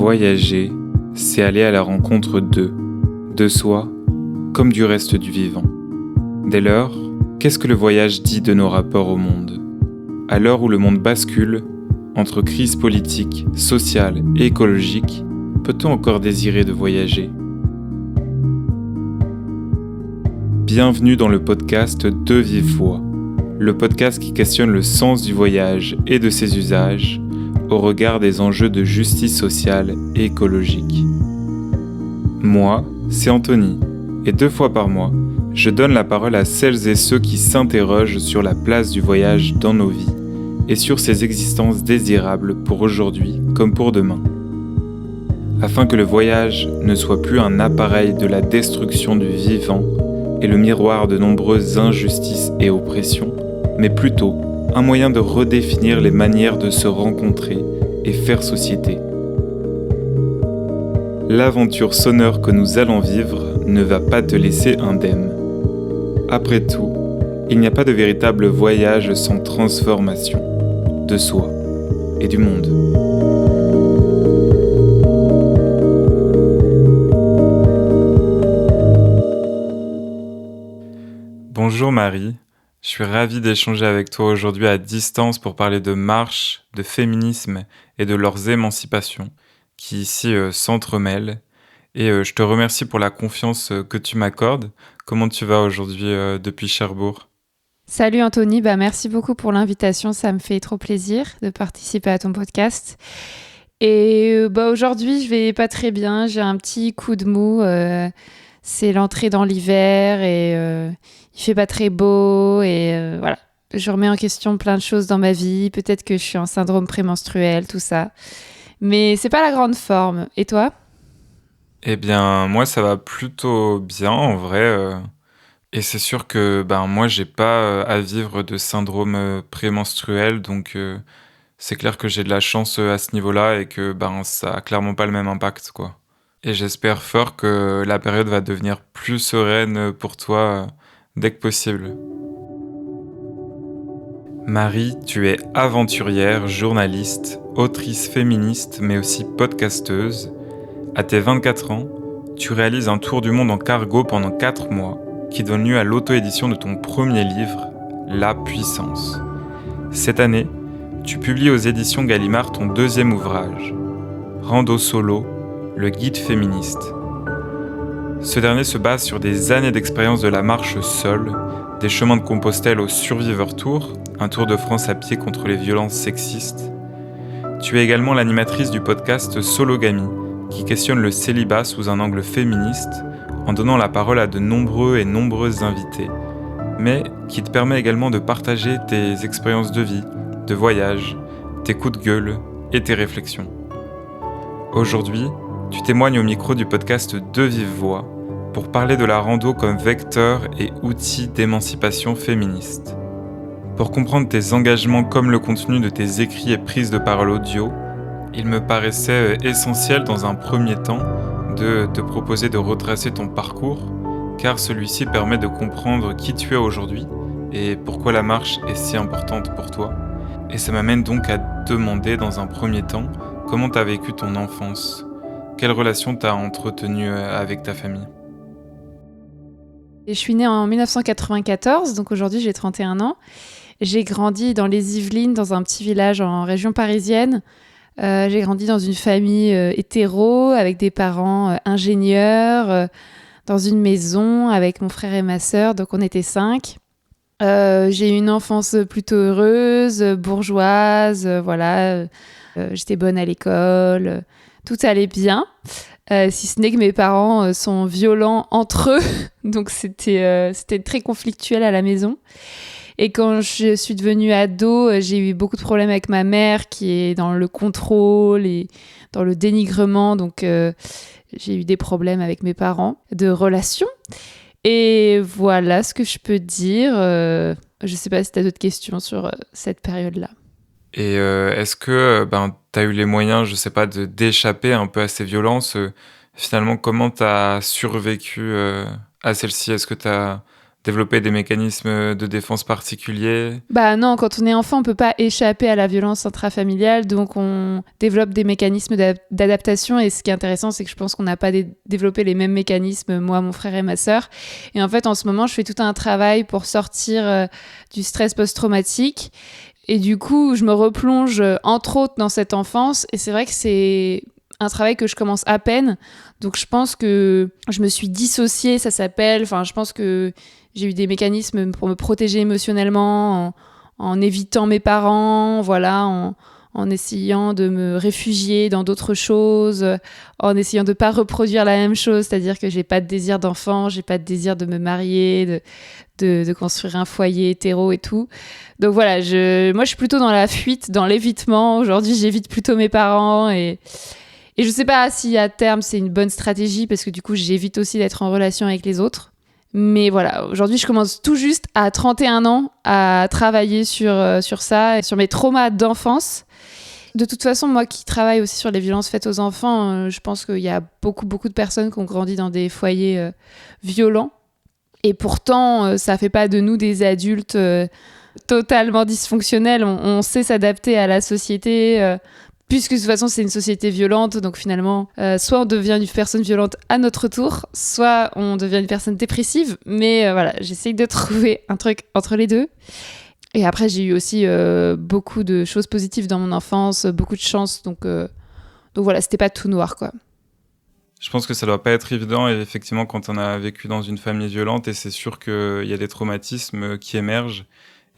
Voyager, c'est aller à la rencontre de soi, comme du reste du vivant. Dès lors, qu'est-ce que le voyage dit de nos rapports au monde ? À l'heure où le monde bascule, entre crises politiques, sociales et écologiques, peut-on encore désirer de voyager ? Bienvenue dans le podcast De Vive Voix, le podcast qui questionne le sens du voyage et de ses usages au regard des enjeux de justice sociale et écologique. Moi, c'est Anthony, et 2 fois par mois, je donne la parole à celles et ceux qui s'interrogent sur la place du voyage dans nos vies et sur ses existences désirables pour aujourd'hui comme pour demain. Afin que le voyage ne soit plus un appareil de la destruction du vivant et le miroir de nombreuses injustices et oppressions, mais plutôt un moyen de redéfinir les manières de se rencontrer et faire société. L'aventure sonore que nous allons vivre ne va pas te laisser indemne. Après tout, il n'y a pas de véritable voyage sans transformation de soi et du monde. Bonjour Marie, je suis ravi d'échanger avec toi aujourd'hui à distance pour parler de marche, de féminisme et de leurs émancipations qui ici s'entremêlent. Et je te remercie pour la confiance que tu m'accordes. Comment tu vas aujourd'hui depuis Cherbourg ? Salut Anthony, merci beaucoup pour l'invitation, ça me fait trop plaisir de participer à ton podcast. Et aujourd'hui je vais pas très bien, j'ai un petit coup de mou, c'est l'entrée dans l'hiver et il fait pas très beau et voilà. Je remets en question plein de choses dans ma vie, peut-être que je suis en syndrome prémenstruel, tout ça. Mais c'est pas la grande forme. Et toi ? Eh bien, moi, ça va plutôt bien, en vrai. Et c'est sûr que moi, j'ai pas à vivre de syndrome prémenstruel. Donc, c'est clair que j'ai de la chance à ce niveau-là et que ça a clairement pas le même impact, quoi. Et j'espère fort que la période va devenir plus sereine pour toi dès que possible. Marie, tu es aventurière, journaliste, autrice féministe, mais aussi podcasteuse. À tes 24 ans, tu réalises un tour du monde en cargo pendant 4 mois, qui donne lieu à l'auto-édition de ton premier livre, La Puissance. Cette année, tu publies aux éditions Gallimard ton 2e ouvrage, Rando Solo, le guide féministe. Ce dernier se base sur des années d'expérience de la marche seule, des chemins de Compostelle au Survivor Tour, un tour de France à pied contre les violences sexistes. Tu es également l'animatrice du podcast Sologamie, qui questionne le célibat sous un angle féministe, en donnant la parole à de nombreux et nombreuses invités, mais qui te permet également de partager tes expériences de vie, de voyage, tes coups de gueule et tes réflexions. Aujourd'hui, tu témoignes au micro du podcast De Vive Voix pour parler de la rando comme vecteur et outil d'émancipation féministe. Pour comprendre tes engagements comme le contenu de tes écrits et prises de parole audio, il me paraissait essentiel dans un premier temps de te proposer de retracer ton parcours, car celui-ci permet de comprendre qui tu es aujourd'hui et pourquoi la marche est si importante pour toi. Et ça m'amène donc à te demander dans un premier temps comment tu as vécu ton enfance. Quelle relation tu as entretenue avec ta famille ? Je suis née en 1994, donc aujourd'hui j'ai 31 ans. J'ai grandi dans les Yvelines, dans un petit village en région parisienne. J'ai grandi dans une famille hétéro, avec des parents ingénieurs, dans une maison avec mon frère et ma sœur, donc on était 5. J'ai eu une enfance plutôt heureuse, bourgeoise, j'étais bonne à l'école, tout allait bien. Si ce n'est que mes parents sont violents entre eux, donc c'était très conflictuel à la maison. Et quand je suis devenue ado, j'ai eu beaucoup de problèmes avec ma mère qui est dans le contrôle et dans le dénigrement, donc j'ai eu des problèmes avec mes parents de relations. Et voilà ce que je peux dire. Je sais pas si tu as d'autres questions sur cette période-là. Et est-ce que tu as eu les moyens, je sais pas, d'échapper un peu à ces violences Finalement, comment tu as survécu à celle-ci ? Est-ce que tu as développer des mécanismes de défense particuliers? Bah non, quand on est enfant, on peut pas échapper à la violence intrafamiliale, donc on développe des mécanismes d'adaptation. Et ce qui est intéressant, c'est que je pense qu'on n'a pas développé les mêmes mécanismes, moi, mon frère et ma sœur. Et en fait, en ce moment, je fais tout un travail pour sortir du stress post-traumatique. Et du coup, je me replonge, entre autres, dans cette enfance. Et c'est vrai que c'est un travail que je commence à peine. Donc je pense que je me suis dissociée, ça s'appelle. Enfin, je pense que j'ai eu des mécanismes pour me protéger émotionnellement en évitant mes parents, voilà, en essayant de me réfugier dans d'autres choses, en essayant de ne pas reproduire la même chose, c'est-à-dire que j'ai pas de désir d'enfant, j'ai pas de désir de me marier, de construire un foyer hétéro et tout. Donc voilà, moi je suis plutôt dans la fuite, dans l'évitement. Aujourd'hui, j'évite plutôt mes parents et je sais pas si à terme c'est une bonne stratégie parce que du coup, j'évite aussi d'être en relation avec les autres. Mais voilà, aujourd'hui, je commence tout juste à 31 ans à travailler sur ça, sur mes traumas d'enfance. De toute façon, moi qui travaille aussi sur les violences faites aux enfants, je pense qu'il y a beaucoup de personnes qui ont grandi dans des foyers violents. Et pourtant, ça fait pas de nous des adultes totalement dysfonctionnels. On sait s'adapter à la société, puisque de toute façon, c'est une société violente. Donc finalement, soit on devient une personne violente à notre tour, soit on devient une personne dépressive. Mais voilà, j'essaye de trouver un truc entre les deux. Et après, j'ai eu aussi beaucoup de choses positives dans mon enfance, beaucoup de chance. Donc voilà, c'était pas tout noir, quoi. Je pense que ça doit pas être évident, et effectivement, quand on a vécu dans une famille violente, et c'est sûr qu'il y a des traumatismes qui émergent.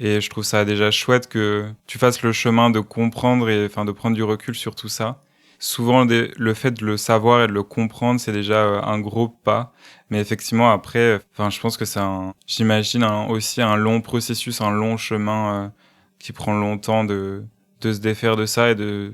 Et je trouve ça déjà chouette que tu fasses le chemin de comprendre et de prendre du recul sur tout ça. Souvent, le fait de le savoir et de le comprendre, c'est déjà un gros pas. Mais effectivement, après, je pense que c'est j'imagine aussi un long processus, un long chemin qui prend longtemps de se défaire de ça et de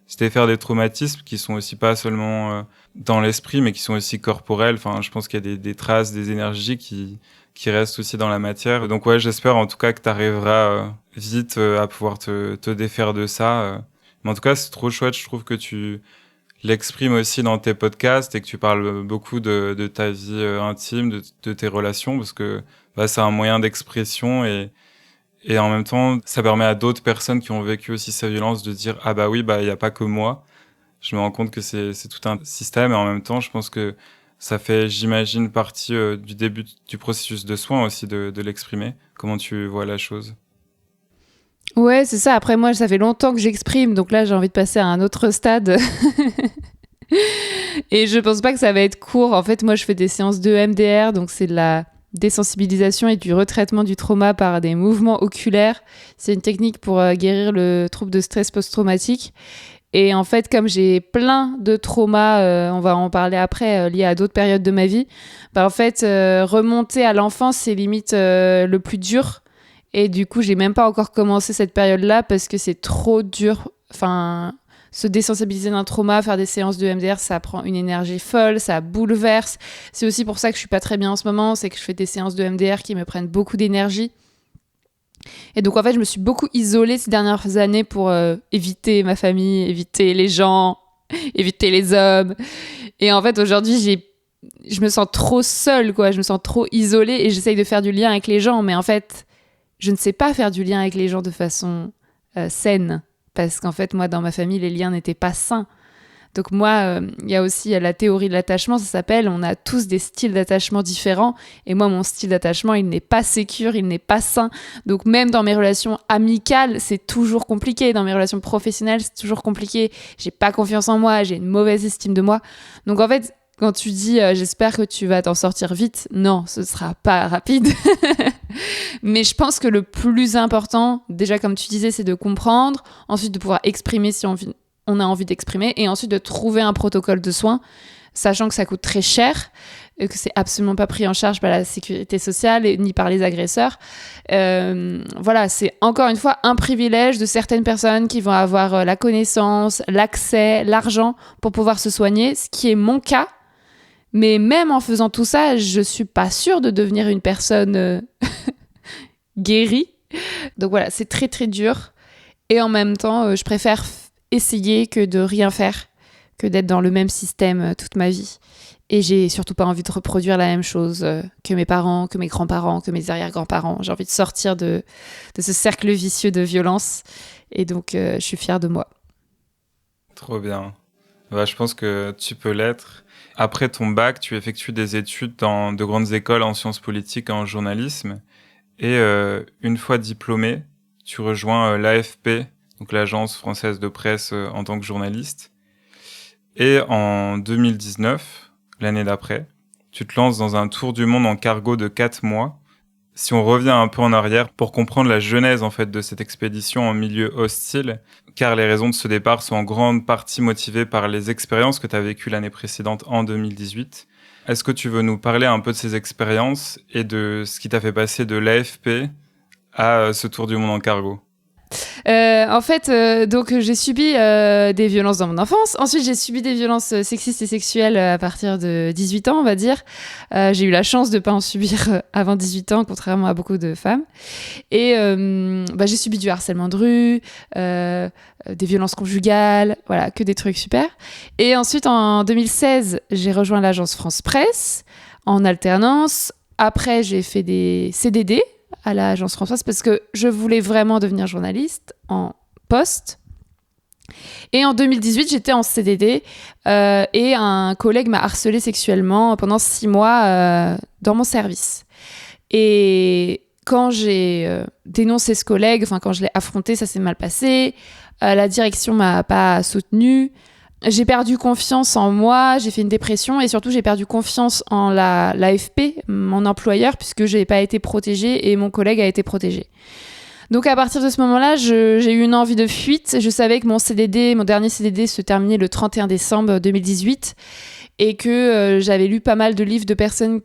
se défaire des traumatismes qui sont aussi pas seulement dans l'esprit, mais qui sont aussi corporels. Je pense qu'il y a des traces, des énergies qui restent aussi dans la matière. Donc ouais, j'espère en tout cas que tu arriveras vite à pouvoir te défaire de ça. Mais en tout cas, c'est trop chouette. Je trouve que tu l'exprimes aussi dans tes podcasts et que tu parles beaucoup de ta vie intime, de tes relations, parce que c'est un moyen d'expression et en même temps, ça permet à d'autres personnes qui ont vécu aussi sa violence de dire « Ah bah oui, il n'y a pas que moi ». Je me rends compte que c'est tout un système et en même temps, je pense que ça fait, j'imagine, partie du début du processus de soin aussi de l'exprimer. Comment tu vois la chose ? Ouais, c'est ça. Après, moi, ça fait longtemps que j'exprime, donc là, j'ai envie de passer à un autre stade. Et je pense pas que ça va être court. En fait, moi, je fais des séances de MDR, donc c'est de la désensibilisation et du retraitement du trauma par des mouvements oculaires. C'est une technique pour guérir le trouble de stress post-traumatique. Et en fait, comme j'ai plein de traumas, on va en parler après, liés à d'autres périodes de ma vie, en fait, remonter à l'enfance, c'est limite le plus dur. Et du coup, j'ai même pas encore commencé cette période-là parce que c'est trop dur. Se désensibiliser d'un trauma, faire des séances de MDR, ça prend une énergie folle, ça bouleverse. C'est aussi pour ça que je suis pas très bien en ce moment, c'est que je fais des séances de MDR qui me prennent beaucoup d'énergie. Et donc en fait, je me suis beaucoup isolée ces dernières années pour éviter ma famille, éviter les gens, éviter les hommes. Et en fait, aujourd'hui, je me sens trop seule, quoi. Je me sens trop isolée et j'essaye de faire du lien avec les gens. Mais en fait, je ne sais pas faire du lien avec les gens de façon saine. Parce qu'en fait, moi, dans ma famille, les liens n'étaient pas sains. Donc moi, il y a aussi la théorie de l'attachement, ça s'appelle. On a tous des styles d'attachement différents. Et moi, mon style d'attachement, il n'est pas sécure, il n'est pas sain. Donc même dans mes relations amicales, c'est toujours compliqué. Dans mes relations professionnelles, c'est toujours compliqué. J'ai pas confiance en moi, j'ai une mauvaise estime de moi. Donc en fait, quand tu dis j'espère que tu vas t'en sortir vite, non, ce sera pas rapide. Mais je pense que le plus important, déjà comme tu disais, c'est de comprendre, ensuite de pouvoir exprimer si on a envie d'exprimer, et ensuite de trouver un protocole de soins, sachant que ça coûte très cher, et que c'est absolument pas pris en charge par la sécurité sociale ni par les agresseurs. Voilà, c'est encore une fois un privilège de certaines personnes qui vont avoir la connaissance, l'accès, l'argent pour pouvoir se soigner, ce qui est mon cas. Mais même en faisant tout ça, je suis pas sûre de devenir une personne guérie. Donc voilà, c'est très très dur. Et en même temps, je préfère essayer que de rien faire, que d'être dans le même système toute ma vie. Et j'ai surtout pas envie de reproduire la même chose que mes parents, que mes grands-parents, que mes arrière-grands-parents. J'ai envie de sortir de ce cercle vicieux de violence. Et donc, je suis fière de moi. Trop bien. Bah, je pense que tu peux l'être. Après ton bac, tu effectues des études dans de grandes écoles en sciences politiques et en journalisme. Et une fois diplômé, tu rejoins l'AFP, donc l'Agence française de presse, en tant que journaliste. Et en 2019, l'année d'après, tu te lances dans un tour du monde en cargo de 4 mois. Si on revient un peu en arrière pour comprendre la genèse en fait de cette expédition en milieu hostile, car les raisons de ce départ sont en grande partie motivées par les expériences que tu as vécues l'année précédente en 2018. Est-ce que tu veux nous parler un peu de ces expériences et de ce qui t'a fait passer de l'AFP à ce tour du monde en cargo ? En fait, donc j'ai subi des violences dans mon enfance. Ensuite, j'ai subi des violences sexistes et sexuelles à partir de 18 ans, on va dire. J'ai eu la chance de pas en subir avant 18 ans, contrairement à beaucoup de femmes. Et j'ai subi du harcèlement de rue, des violences conjugales, voilà, que des trucs super. Et ensuite, en 2016, j'ai rejoint l'agence France Presse en alternance. Après, j'ai fait des CDD à l'agence France Presse parce que je voulais vraiment devenir journaliste en poste. Et en 2018, j'étais en CDD et un collègue m'a harcelée sexuellement pendant 6 mois dans mon service. Et quand j'ai dénoncé ce collègue, quand je l'ai affronté, ça s'est mal passé. La direction m'a pas soutenue. J'ai perdu confiance en moi, j'ai fait une dépression et surtout j'ai perdu confiance en l'AFP, mon employeur, puisque je n'ai pas été protégée et mon collègue a été protégé. Donc à partir de ce moment-là, j'ai eu une envie de fuite. Je savais que mon dernier CDD se terminait le 31 décembre 2018 et que j'avais lu pas mal de livres de personnes...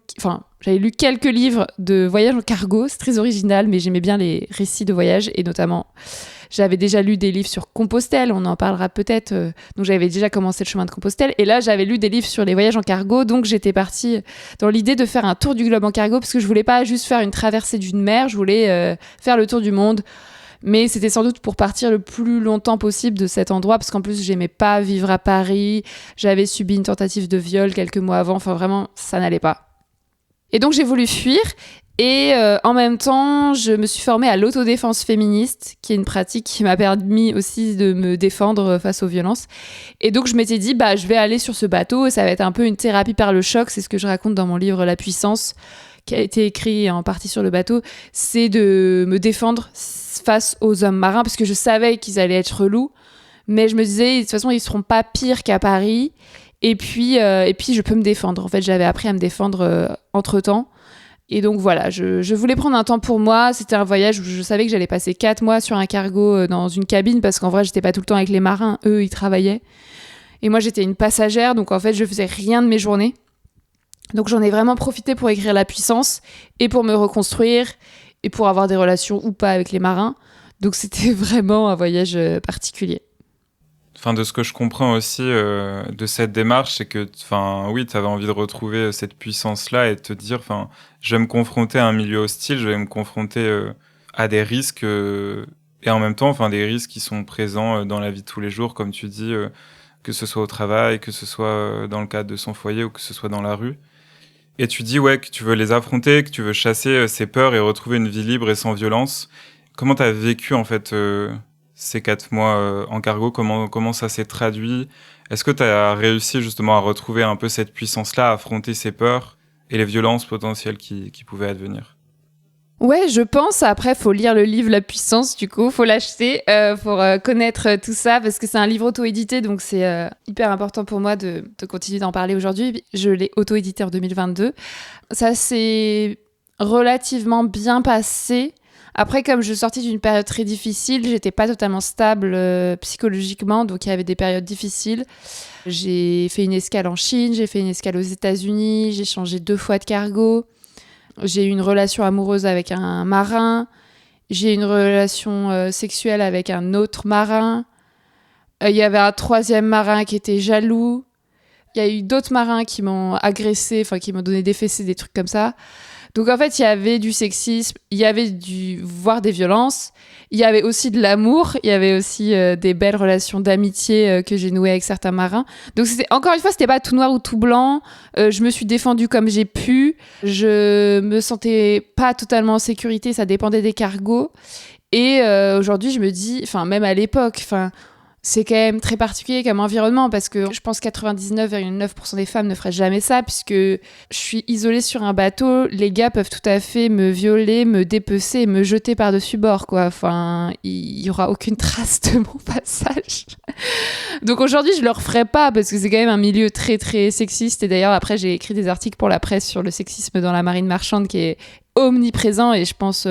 j'avais lu quelques livres de voyage en cargo, c'est très original, mais j'aimais bien les récits de voyage et notamment... J'avais déjà lu des livres sur Compostelle, on en parlera peut-être. Donc j'avais déjà commencé le chemin de Compostelle. Et là, j'avais lu des livres sur les voyages en cargo. Donc j'étais partie dans l'idée de faire un tour du globe en cargo parce que je voulais pas juste faire une traversée d'une mer, je voulais faire le tour du monde. Mais c'était sans doute pour partir le plus longtemps possible de cet endroit parce qu'en plus, j'aimais pas vivre à Paris. J'avais subi une tentative de viol quelques mois avant. Enfin, vraiment, ça n'allait pas. Et donc, j'ai voulu fuir. Et en même temps, je me suis formée à l'autodéfense féministe, qui est une pratique qui m'a permis aussi de me défendre face aux violences. Et donc, je m'étais dit, je vais aller sur ce bateau et ça va être un peu une thérapie par le choc. C'est ce que je raconte dans mon livre La Puissance, qui a été écrit en partie sur le bateau. C'est de me défendre face aux hommes marins, parce que je savais qu'ils allaient être relous. Mais je me disais, de toute façon, ils ne seront pas pires qu'à Paris. Et puis, je peux me défendre. En fait, j'avais appris à me défendre entre-temps. Et donc voilà, je voulais prendre un temps pour moi. C'était un voyage où je savais que j'allais passer 4 mois sur un cargo dans une cabine parce qu'en vrai, j'étais pas tout le temps avec les marins. Eux, ils travaillaient. Et moi, j'étais une passagère. Donc en fait, je faisais rien de mes journées. Donc j'en ai vraiment profité pour écrire La Puissance et pour me reconstruire et pour avoir des relations ou pas avec les marins. Donc c'était vraiment un voyage particulier. De ce que je comprends aussi de cette démarche, c'est que oui, tu avais envie de retrouver cette puissance-là et de te dire, je vais me confronter à un milieu hostile, je vais me confronter à des risques et en même temps, des risques qui sont présents dans la vie de tous les jours, comme tu dis, que ce soit au travail, que ce soit dans le cadre de son foyer ou que ce soit dans la rue. Et tu dis que tu veux les affronter, que tu veux chasser ces peurs et retrouver une vie libre et sans violence. Comment tu as vécu en fait ces 4 mois en cargo, comment ça s'est traduit ? Est-ce que tu as réussi justement à retrouver un peu cette puissance-là, à affronter ces peurs et les violences potentielles qui pouvaient advenir ? Ouais, je pense. Après, faut lire le livre La Puissance, du coup, faut l'acheter pour connaître tout ça, parce que c'est un livre auto-édité, donc c'est hyper important pour moi de continuer d'en parler aujourd'hui. Je l'ai auto-édité en 2022. Ça s'est relativement bien passé. Après, comme je sortais d'une période très difficile, j'étais pas totalement stable psychologiquement, donc il y avait des périodes difficiles. J'ai fait une escale en Chine, j'ai fait une escale aux États-Unis, j'ai changé 2 fois de cargo. J'ai eu une relation amoureuse avec un marin. J'ai eu une relation sexuelle avec un autre marin. Il y avait un 3e marin qui était jaloux. Il y a eu d'autres marins qui m'ont agressée, qui m'ont donné des fessées, des trucs comme ça. Donc en fait, il y avait du sexisme, il y avait voire des violences, il y avait aussi de l'amour, il y avait aussi des belles relations d'amitié que j'ai nouées avec certains marins. Donc encore une fois, c'était pas tout noir ou tout blanc. Je me suis défendue comme j'ai pu. Je me sentais pas totalement en sécurité, ça dépendait des cargos. Et aujourd'hui, je me dis, enfin même à l'époque, c'est quand même très particulier comme environnement parce que je pense que 99,9% des femmes ne feraient jamais ça puisque je suis isolée sur un bateau, les gars peuvent tout à fait me violer, me dépecer et me jeter par-dessus bord, quoi. Enfin, il y aura aucune trace de mon passage. Donc aujourd'hui, je le referais pas parce que c'est quand même un milieu très très sexiste et d'ailleurs après j'ai écrit des articles pour la presse sur le sexisme dans la marine marchande qui est omniprésent et je pense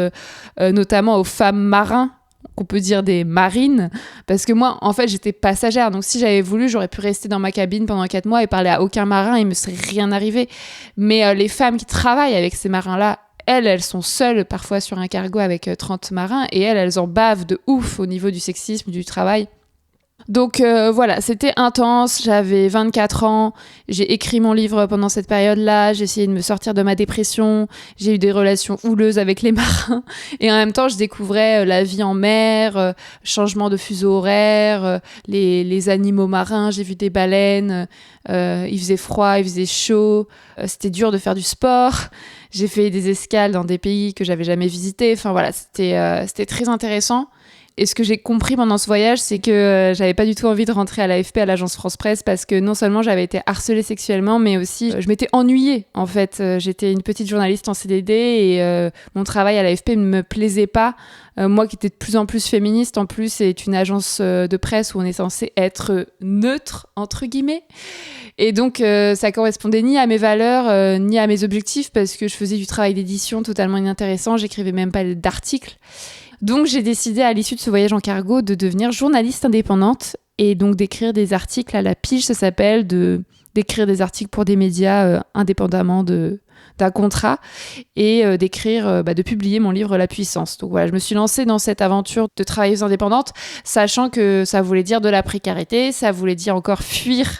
notamment aux femmes marins qu'on peut dire des marines, parce que moi, en fait, j'étais passagère, donc si j'avais voulu, j'aurais pu rester dans ma cabine pendant 4 mois et parler à aucun marin, il me serait rien arrivé. Mais les femmes qui travaillent avec ces marins-là, elles sont seules parfois sur un cargo avec 30 marins, et elles en bavent de ouf au niveau du sexisme, du travail. Donc voilà, c'était intense, j'avais 24 ans, j'ai écrit mon livre pendant cette période-là, j'ai essayé de me sortir de ma dépression, j'ai eu des relations houleuses avec les marins et en même temps je découvrais la vie en mer, changement de fuseau horaire, les animaux marins, j'ai vu des baleines, il faisait froid, il faisait chaud, c'était dur de faire du sport, j'ai fait des escales dans des pays que j'avais jamais visités, enfin voilà, c'était très intéressant. Et ce que j'ai compris pendant ce voyage, c'est que j'avais pas du tout envie de rentrer à l'AFP, à l'agence France Presse, parce que non seulement j'avais été harcelée sexuellement, mais aussi je m'étais ennuyée. En fait, j'étais une petite journaliste en CDD et mon travail à l'AFP ne me plaisait pas. Moi qui étais de plus en plus féministe, en plus, c'est une agence de presse où on est censé être neutre, entre guillemets. Et donc, ça correspondait ni à mes valeurs, ni à mes objectifs, parce que je faisais du travail d'édition totalement inintéressant, j'écrivais même pas d'articles. Donc j'ai décidé à l'issue de ce voyage en cargo de devenir journaliste indépendante et donc d'écrire des articles à la pige, ça s'appelle, d'écrire des articles pour des médias indépendamment d'un contrat et de publier mon livre La Puissance. Donc voilà, je me suis lancée dans cette aventure de travailleuse indépendante, sachant que ça voulait dire de la précarité, ça voulait dire encore fuir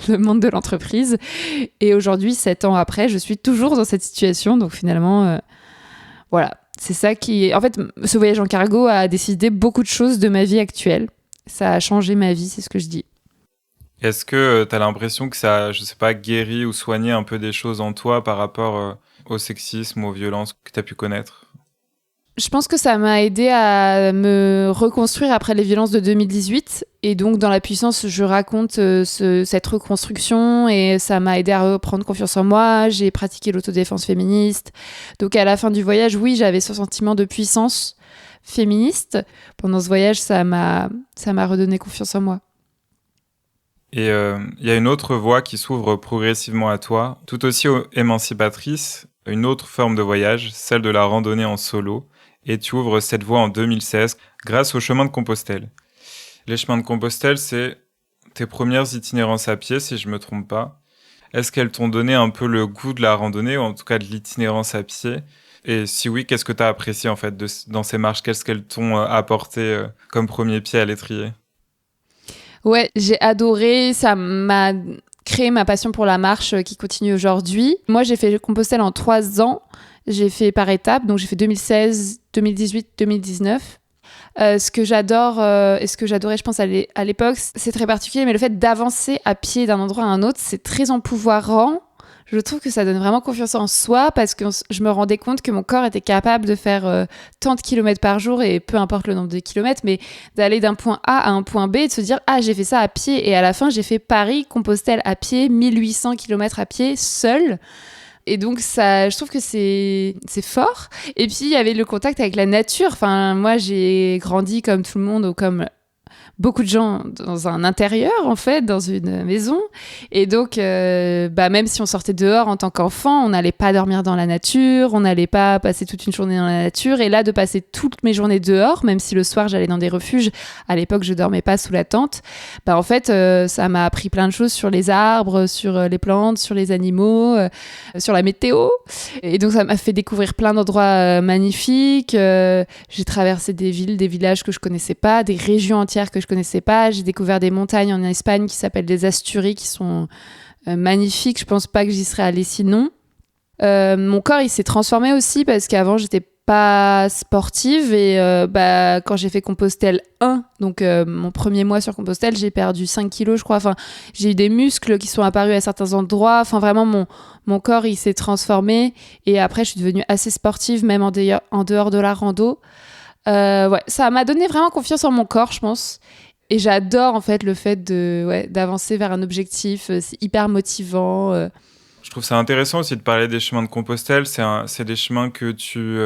le monde de l'entreprise. Et aujourd'hui, 7 ans après, je suis toujours dans cette situation. Donc finalement, voilà. C'est ça qui... En fait, ce voyage en cargo a décidé beaucoup de choses de ma vie actuelle. Ça a changé ma vie, c'est ce que je dis. Est-ce que tu as l'impression que ça, je sais pas, guéri ou soigné un peu des choses en toi par rapport au sexisme, aux violences que tu as pu connaître ? Je pense que ça m'a aidé à me reconstruire après les violences de 2018. Et donc, dans La Puissance, je raconte cette reconstruction et ça m'a aidé à reprendre confiance en moi. J'ai pratiqué l'autodéfense féministe. Donc, à la fin du voyage, oui, j'avais ce sentiment de puissance féministe. Pendant ce voyage, ça m'a redonné confiance en moi. Et il y a une autre voie qui s'ouvre progressivement à toi, tout aussi émancipatrice, une autre forme de voyage, celle de la randonnée en solo. Et tu ouvres cette voie en 2016 grâce au chemin de Compostelle. Les chemins de Compostelle, c'est tes premières itinérances à pied, si je ne me trompe pas. Est-ce qu'elles t'ont donné un peu le goût de la randonnée, ou en tout cas de l'itinérance à pied ? Et si oui, qu'est-ce que tu as apprécié en fait dans ces marches ? Qu'est-ce qu'elles t'ont apporté comme premier pied à l'étrier ? Ouais, j'ai adoré, ça m'a créé ma passion pour la marche qui continue aujourd'hui. Moi, j'ai fait Compostelle en 3 ans. J'ai fait par étapes, donc j'ai fait 2016, 2018, 2019. Ce que j'adore et ce que j'adorais, je pense, à l'époque, c'est très particulier, mais le fait d'avancer à pied d'un endroit à un autre, c'est très empouvoirant. Je trouve que ça donne vraiment confiance en soi parce que je me rendais compte que mon corps était capable de faire tant de kilomètres par jour et peu importe le nombre de kilomètres, mais d'aller d'un point A à un point B et de se dire « Ah, j'ai fait ça à pied » et à la fin, j'ai fait Paris-Compostelle à pied, 1800 kilomètres à pied, seule. Et donc, ça, je trouve que c'est fort. Et puis, il y avait le contact avec la nature. Enfin, moi, j'ai grandi comme tout le monde, ou comme beaucoup de gens, dans un intérieur, en fait, dans une maison. Et donc, même si on sortait dehors en tant qu'enfant, on n'allait pas dormir dans la nature, on n'allait pas passer toute une journée dans la nature. Et là, de passer toutes mes journées dehors, même si le soir, j'allais dans des refuges, à l'époque, je dormais pas sous la tente, en fait, ça m'a appris plein de choses sur les arbres, sur les plantes, sur les animaux, sur la météo. Et donc, ça m'a fait découvrir plein d'endroits magnifiques. J'ai traversé des villes, des villages que je connaissais pas, des régions entières que je connaissais pas. J'ai découvert des montagnes en Espagne qui s'appellent des Asturies, qui sont magnifiques. Je pense pas que j'y serais allée sinon. Mon corps, il s'est transformé aussi parce qu'avant, j'étais pas sportive et quand j'ai fait Compostelle 1, donc mon premier mois sur Compostelle, j'ai perdu 5 kilos, je crois. Enfin, j'ai eu des muscles qui sont apparus à certains endroits. Enfin, vraiment, mon corps, il s'est transformé. Et après, je suis devenue assez sportive, même en dehors de la rando. Ouais, ça m'a donné vraiment confiance en mon corps, je pense. Et j'adore, en fait, le fait d'avancer vers un objectif. C'est hyper motivant. Je trouve ça intéressant aussi de parler des chemins de Compostelle. C'est des chemins que tu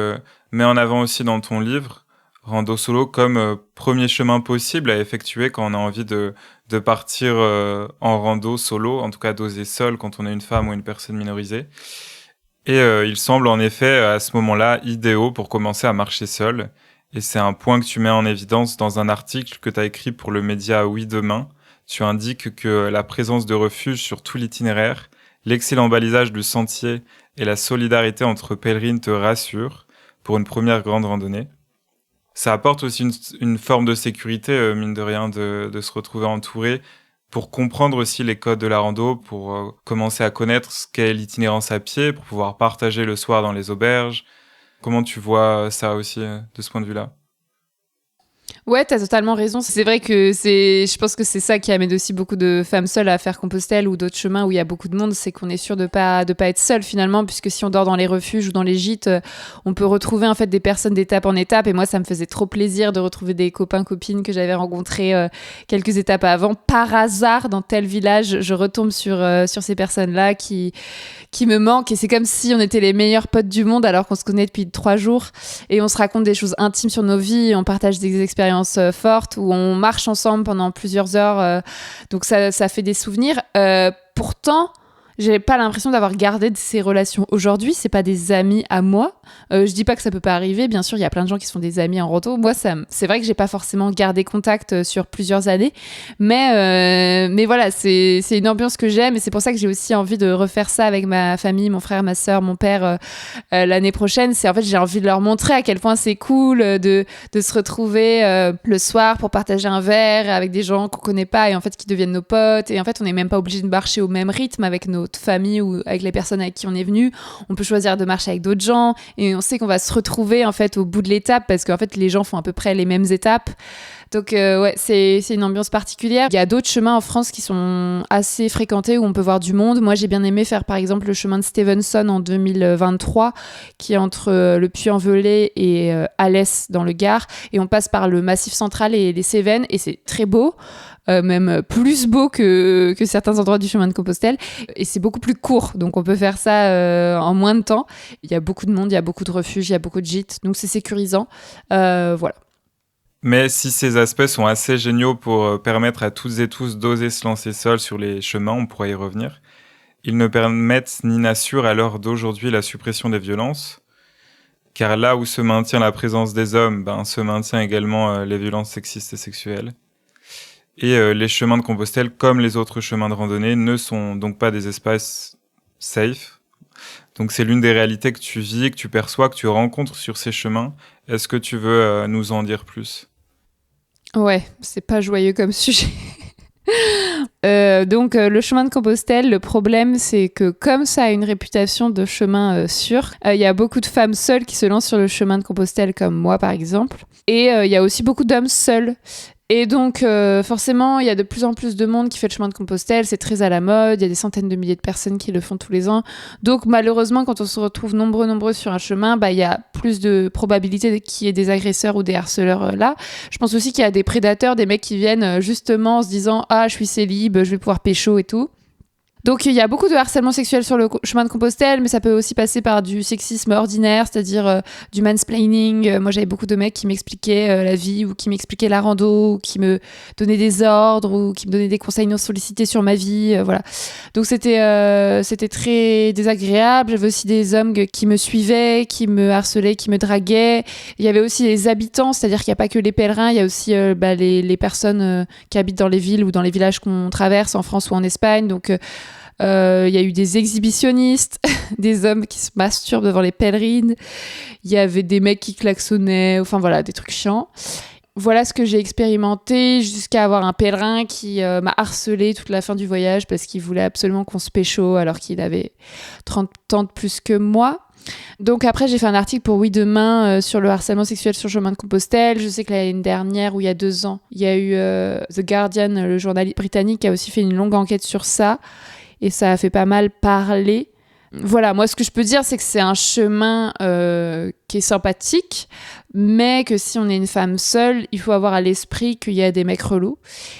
mets en avant aussi dans ton livre, Rando Solo, comme premier chemin possible à effectuer quand on a envie de partir en rando solo, en tout cas d'oser seul quand on est une femme ou une personne minorisée. Et il semble en effet à ce moment-là idéaux pour commencer à marcher seul. Et c'est un point que tu mets en évidence dans un article que tu as écrit pour le média Oui Demain. Tu indiques que la présence de refuges sur tout l'itinéraire, l'excellent balisage du sentier et la solidarité entre pèlerines te rassurent pour une première grande randonnée. Ça apporte aussi une forme de sécurité, mine de rien, de se retrouver entouré pour comprendre aussi les codes de la rando, pour commencer à connaître ce qu'est l'itinérance à pied, pour pouvoir partager le soir dans les auberges. Comment tu vois ça aussi de ce point de vue-là ? Ouais, t'as totalement raison. C'est vrai que je pense que c'est ça qui amène aussi beaucoup de femmes seules à faire Compostelle ou d'autres chemins où il y a beaucoup de monde, c'est qu'on est sûr de pas être seul finalement, puisque si on dort dans les refuges ou dans les gîtes, on peut retrouver en fait des personnes d'étape en étape. Et moi, ça me faisait trop plaisir de retrouver des copains, copines que j'avais rencontrés quelques étapes avant. Par hasard, dans tel village, je retombe sur ces personnes-là qui me manquent. Et c'est comme si on était les meilleurs potes du monde alors qu'on se connaît depuis 3 jours. Et on se raconte des choses intimes sur nos vies, on partage des expériences fortes où on marche ensemble pendant plusieurs heures. Donc ça fait des souvenirs. Pourtant, j'ai pas l'impression d'avoir gardé de ces relations aujourd'hui. C'est pas des amis à moi. Je dis pas que ça peut pas arriver. Bien sûr, il y a plein de gens qui sont des amis en rando. Moi, c'est vrai que j'ai pas forcément gardé contact sur plusieurs années. Mais voilà, c'est une ambiance que j'aime et c'est pour ça que j'ai aussi envie de refaire ça avec ma famille, mon frère, ma sœur, mon père l'année prochaine. C'est en fait, j'ai envie de leur montrer à quel point c'est cool de se retrouver le soir pour partager un verre avec des gens qu'on connaît pas et en fait qui deviennent nos potes. Et en fait, on n'est même pas obligé de marcher au même rythme avec notre famille ou avec les personnes avec qui on est venu. On peut choisir de marcher avec d'autres gens et on sait qu'on va se retrouver en fait au bout de l'étape parce qu'en fait les gens font à peu près les mêmes étapes. Donc ouais, c'est une ambiance particulière. Il y a d'autres chemins en France qui sont assez fréquentés où on peut voir du monde. Moi, j'ai bien aimé faire par exemple le chemin de Stevenson en 2023 qui est entre le Puy-en-Velay et Alès dans le Gard et on passe par le Massif central et les Cévennes et c'est très beau. Même plus beau que certains endroits du chemin de Compostelle et c'est beaucoup plus court donc on peut faire ça en moins de temps. Il y a beaucoup de monde, il y a beaucoup de refuges, il y a beaucoup de gîtes donc c'est sécurisant. Voilà. Mais si ces aspects sont assez géniaux pour permettre à toutes et tous d'oser se lancer seuls sur les chemins, on pourra y revenir, ils ne permettent ni n'assurent à l'heure d'aujourd'hui la suppression des violences, car là où se maintient la présence des hommes, se maintient également les violences sexistes et sexuelles. Et les chemins de Compostelle, comme les autres chemins de randonnée, ne sont donc pas des espaces safe. Donc c'est l'une des réalités que tu vis, que tu perçois, que tu rencontres sur ces chemins. Est-ce que tu veux nous en dire plus ? Ouais, c'est pas joyeux comme sujet. Donc le chemin de Compostelle, le problème c'est que comme ça a une réputation de chemin sûr, il y a beaucoup de femmes seules qui se lancent sur le chemin de Compostelle comme moi par exemple. Et il y a aussi beaucoup d'hommes seuls. Et donc, forcément, il y a de plus en plus de monde qui fait le chemin de Compostelle. C'est très à la mode. Il y a des centaines de milliers de personnes qui le font tous les ans. Donc, malheureusement, quand on se retrouve nombreux sur un chemin, il y a plus de probabilité qu'il y ait des agresseurs ou des harceleurs là. Je pense aussi qu'il y a des prédateurs, des mecs qui viennent justement en se disant « Ah, je suis célib, je vais pouvoir pécho et tout ». Donc, il y a beaucoup de harcèlement sexuel sur le chemin de Compostelle, mais ça peut aussi passer par du sexisme ordinaire, c'est-à-dire du mansplaining. Moi, j'avais beaucoup de mecs qui m'expliquaient la vie ou qui m'expliquaient la rando ou qui me donnaient des ordres ou qui me donnaient des conseils non sollicités sur ma vie. Voilà. Donc, c'était très désagréable. J'avais aussi des hommes qui me suivaient, qui me harcelaient, qui me draguaient. Il y avait aussi les habitants, c'est-à-dire qu'il n'y a pas que les pèlerins, il y a aussi les personnes qui habitent dans les villes ou dans les villages qu'on traverse en France ou en Espagne. Donc, il y a eu des exhibitionnistes, des hommes qui se masturbent devant les pèlerines, il y avait des mecs qui klaxonnaient, enfin voilà, des trucs chiants. Voilà ce que j'ai expérimenté jusqu'à avoir un pèlerin qui m'a harcelé toute la fin du voyage parce qu'il voulait absolument qu'on se pécho alors qu'il avait 30 ans de plus que moi. Donc après, j'ai fait un article pour Oui Demain sur le harcèlement sexuel sur le chemin de Compostelle. Je sais que l'année dernière, ou il y a 2 ans, il y a eu The Guardian, le journal britannique, qui a aussi fait une longue enquête sur ça. Et ça a fait pas mal parler. Voilà, moi, ce que je peux dire, c'est que c'est un chemin qui est sympathique, mais que si on est une femme seule, il faut avoir à l'esprit qu'il y a des mecs relous.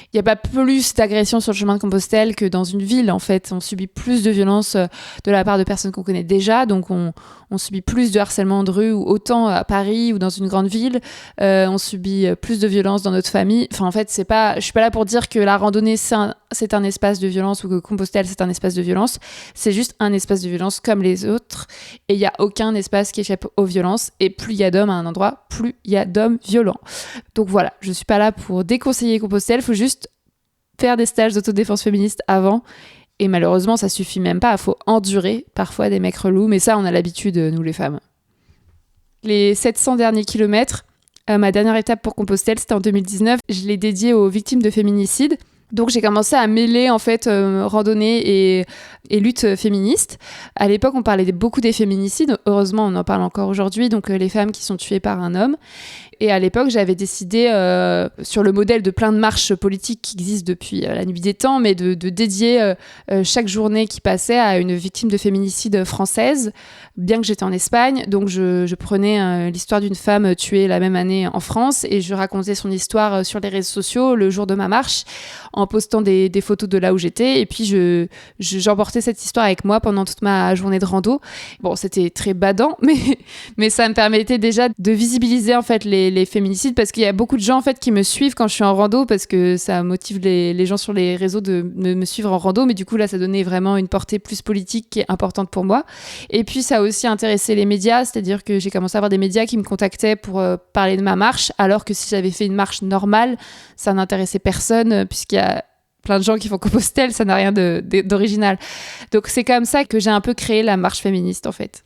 Il n'y a pas plus d'agressions sur le chemin de Compostelle que dans une ville, en fait. On subit plus de violences de la part de personnes qu'on connaît déjà, donc on subit plus de harcèlement de rue, ou autant à Paris ou dans une grande ville. On subit plus de violences dans notre famille. Enfin, en fait, je suis pas là pour dire que la randonnée, c'est un espace de violence ou que Compostelle, c'est un espace de violence. C'est juste un espace de violence comme les autres. Et il n'y a aucun espace qui échappe aux violences. Et plus il y a d'hommes à un endroit, plus il y a d'hommes violents. Donc voilà, je suis pas là pour déconseiller Compostelle. Il faut juste faire des stages d'autodéfense féministe avant. Et malheureusement, ça suffit même pas. Il faut endurer parfois des mecs relous. Mais ça, on a l'habitude, nous les femmes. Les 700 derniers kilomètres, ma dernière étape pour Compostelle, c'était en 2019. Je l'ai dédiée aux victimes de féminicide. Donc j'ai commencé à mêler en fait randonnée et lutte féministe. À l'époque, on parlait beaucoup des féminicides. Heureusement, on en parle encore aujourd'hui. Donc les femmes qui sont tuées par un homme. Et à l'époque, j'avais décidé, sur le modèle de plein de marches politiques qui existent depuis la nuit des temps, mais de dédier chaque journée qui passait à une victime de féminicide française, bien que j'étais en Espagne. Donc je prenais l'histoire d'une femme tuée la même année en France et je racontais son histoire sur les réseaux sociaux le jour de ma marche, en postant des photos de là où j'étais. Et puis j'emportais cette histoire avec moi pendant toute ma journée de rando. Bon, c'était très badant, mais ça me permettait déjà de visibiliser en fait les féminicides, parce qu'il y a beaucoup de gens en fait qui me suivent quand je suis en rando, parce que ça motive les gens sur les réseaux de me suivre en rando, mais du coup là ça donnait vraiment une portée plus politique qui est importante pour moi. Et puis ça a aussi intéressé les médias, c'est-à-dire que j'ai commencé à avoir des médias qui me contactaient pour parler de ma marche, alors que si j'avais fait une marche normale, ça n'intéressait personne, puisqu'il y a plein de gens qui font Compostelle, ça n'a rien d'original. Donc c'est comme ça que j'ai un peu créé la marche féministe en fait.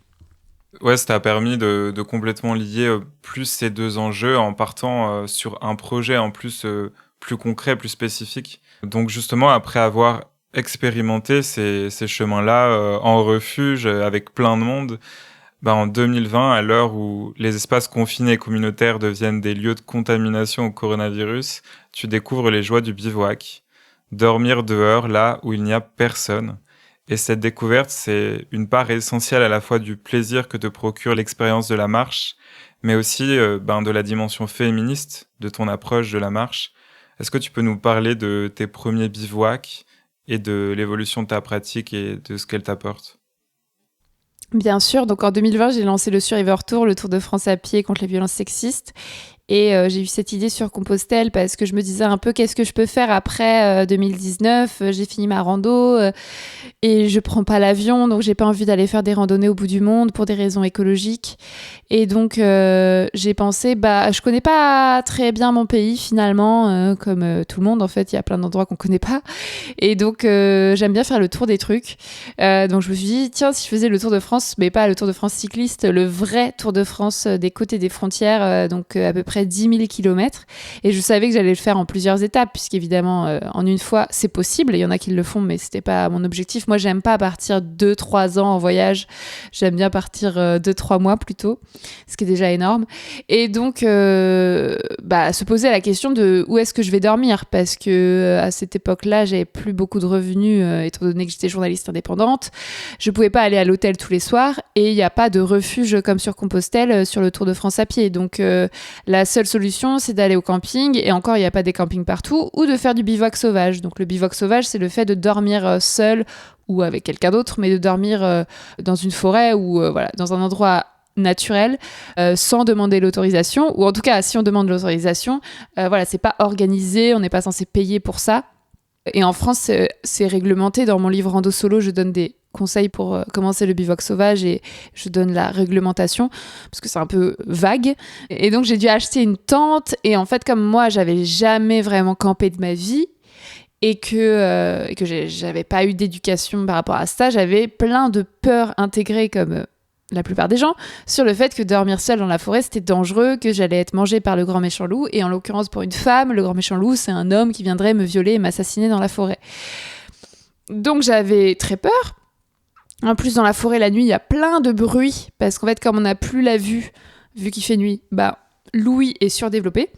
Ouais, ça t'a permis de complètement lier plus ces deux enjeux en partant sur un projet en plus plus concret, plus spécifique. Donc justement, après avoir expérimenté ces chemins-là en refuge avec plein de monde, en 2020, à l'heure où les espaces confinés et communautaires deviennent des lieux de contamination au coronavirus, tu découvres les joies du bivouac. Dormir dehors, là où il n'y a personne. Et cette découverte, c'est une part essentielle à la fois du plaisir que te procure l'expérience de la marche, mais aussi de la dimension féministe de ton approche de la marche. Est-ce que tu peux nous parler de tes premiers bivouacs et de l'évolution de ta pratique et de ce qu'elle t'apporte ? Bien sûr, donc en 2020, j'ai lancé le Survivor Tour, le Tour de France à pied contre les violences sexistes. Et j'ai eu cette idée sur Compostelle parce que je me disais un peu qu'est-ce que je peux faire après 2019. J'ai fini ma rando et je prends pas l'avion, donc j'ai pas envie d'aller faire des randonnées au bout du monde pour des raisons écologiques. Et donc j'ai pensé, je connais pas très bien mon pays finalement, comme tout le monde en fait, il y a plein d'endroits qu'on connaît pas. Et donc j'aime bien faire le tour des trucs. Donc je me suis dit, tiens, si je faisais le Tour de France, mais pas le Tour de France cycliste, le vrai Tour de France des côtes et des frontières, donc à peu près 10 000 km. Et je savais que j'allais le faire en plusieurs étapes, puisqu'évidemment, en une fois, c'est possible. Il y en a qui le font, mais c'était pas mon objectif. Moi, j'aime pas partir 2-3 ans en voyage. J'aime bien partir 2-3 mois plutôt, ce qui est déjà énorme. Et donc, se poser la question de où est-ce que je vais dormir, parce que à cette époque-là, j'avais plus beaucoup de revenus, étant donné que j'étais journaliste indépendante. Je pouvais pas aller à l'hôtel tous les soirs, et il n'y a pas de refuge comme sur Compostelle sur le Tour de France à pied. Donc, la seule solution, c'est d'aller au camping, et encore, il n'y a pas des campings partout, ou de faire du bivouac sauvage. Donc, le bivouac sauvage, c'est le fait de dormir seul ou avec quelqu'un d'autre, mais de dormir dans une forêt ou dans un endroit naturel, sans demander l'autorisation, ou en tout cas, si on demande l'autorisation, c'est pas organisé, on n'est pas censé payer pour ça. Et en France, c'est réglementé. Dans mon livre Rando Solo, je donne des conseils pour commencer le bivouac sauvage et je donne la réglementation parce que c'est un peu vague. Et donc, j'ai dû acheter une tente. Et en fait, comme moi, j'avais jamais vraiment campé de ma vie et que j'avais pas eu d'éducation par rapport à ça, j'avais plein de peurs intégrées comme la plupart des gens, sur le fait que dormir seule dans la forêt, c'était dangereux, que j'allais être mangée par le grand méchant loup. Et en l'occurrence, pour une femme, le grand méchant loup, c'est un homme qui viendrait me violer et m'assassiner dans la forêt. Donc j'avais très peur. En plus, dans la forêt, la nuit, il y a plein de bruit, parce qu'en fait, comme on n'a plus la vue, vu qu'il fait nuit, l'ouïe est surdéveloppée.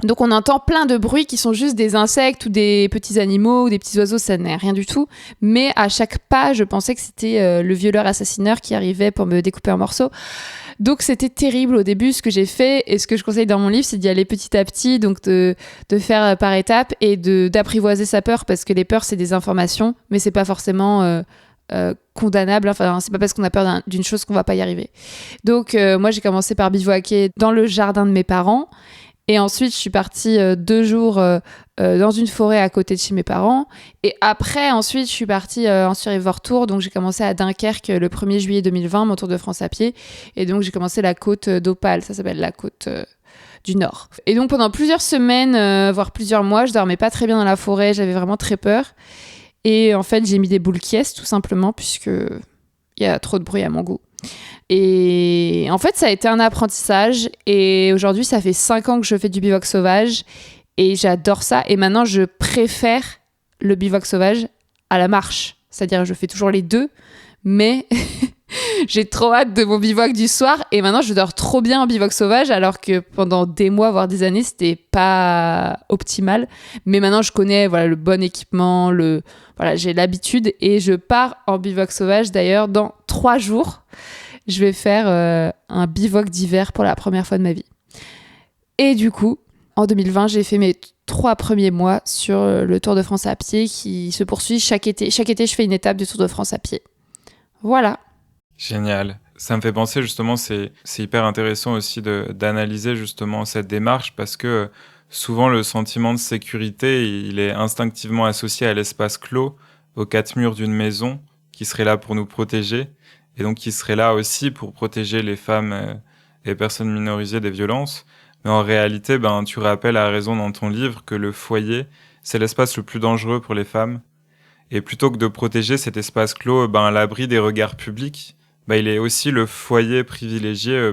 Donc on entend plein de bruits qui sont juste des insectes ou des petits animaux ou des petits oiseaux, ça n'est rien du tout. Mais à chaque pas, je pensais que c'était le violeur-assassineur qui arrivait pour me découper en morceaux. Donc c'était terrible au début. Ce que j'ai fait et ce que je conseille dans mon livre, c'est d'y aller petit à petit, donc de faire par étapes et d'apprivoiser sa peur, parce que les peurs, c'est des informations, mais c'est pas forcément condamnable. Enfin, c'est pas parce qu'on a peur d'une chose qu'on va pas y arriver. Donc moi, j'ai commencé par bivouaquer dans le jardin de mes parents. Et ensuite, je suis partie 2 jours dans une forêt à côté de chez mes parents. Et après, ensuite, je suis partie en Sur-River Tour. Donc, j'ai commencé à Dunkerque le 1er juillet 2020, mon Tour de France à pied. Et donc, j'ai commencé la côte d'Opale. Ça s'appelle la côte du Nord. Et donc, pendant plusieurs semaines, voire plusieurs mois, je dormais pas très bien dans la forêt. J'avais vraiment très peur. Et en fait, j'ai mis des boules Kies, tout simplement, puisqu'il y a trop de bruit à mon goût. Et en fait, ça a été un apprentissage. Et aujourd'hui, ça fait 5 ans que je fais du bivouac sauvage. Et j'adore ça. Et maintenant, je préfère le bivouac sauvage à la marche. C'est-à-dire, je fais toujours les deux. Mais j'ai trop hâte de mon bivouac du soir. Et maintenant, je dors trop bien en bivouac sauvage. Alors que pendant des mois, voire des années, c'était pas optimal. Mais maintenant, je connais le bon équipement. J'ai l'habitude. Et je pars en bivouac sauvage, d'ailleurs, dans 3 jours. Je vais faire un bivouac d'hiver pour la première fois de ma vie. Et du coup, en 2020, j'ai fait mes 3 premiers mois sur le Tour de France à pied qui se poursuit chaque été. Chaque été, je fais une étape du Tour de France à pied. Voilà. Génial. Ça me fait penser justement, c'est hyper intéressant aussi d'analyser justement cette démarche, parce que souvent le sentiment de sécurité, il est instinctivement associé à l'espace clos, aux 4 murs d'une maison qui serait là pour nous protéger. Et donc qui serait là aussi pour protéger les femmes et les personnes minorisées des violences. Mais en réalité, tu rappelles à raison dans ton livre que le foyer, c'est l'espace le plus dangereux pour les femmes. Et plutôt que de protéger cet espace clos à l'abri des regards publics, il est aussi le foyer privilégié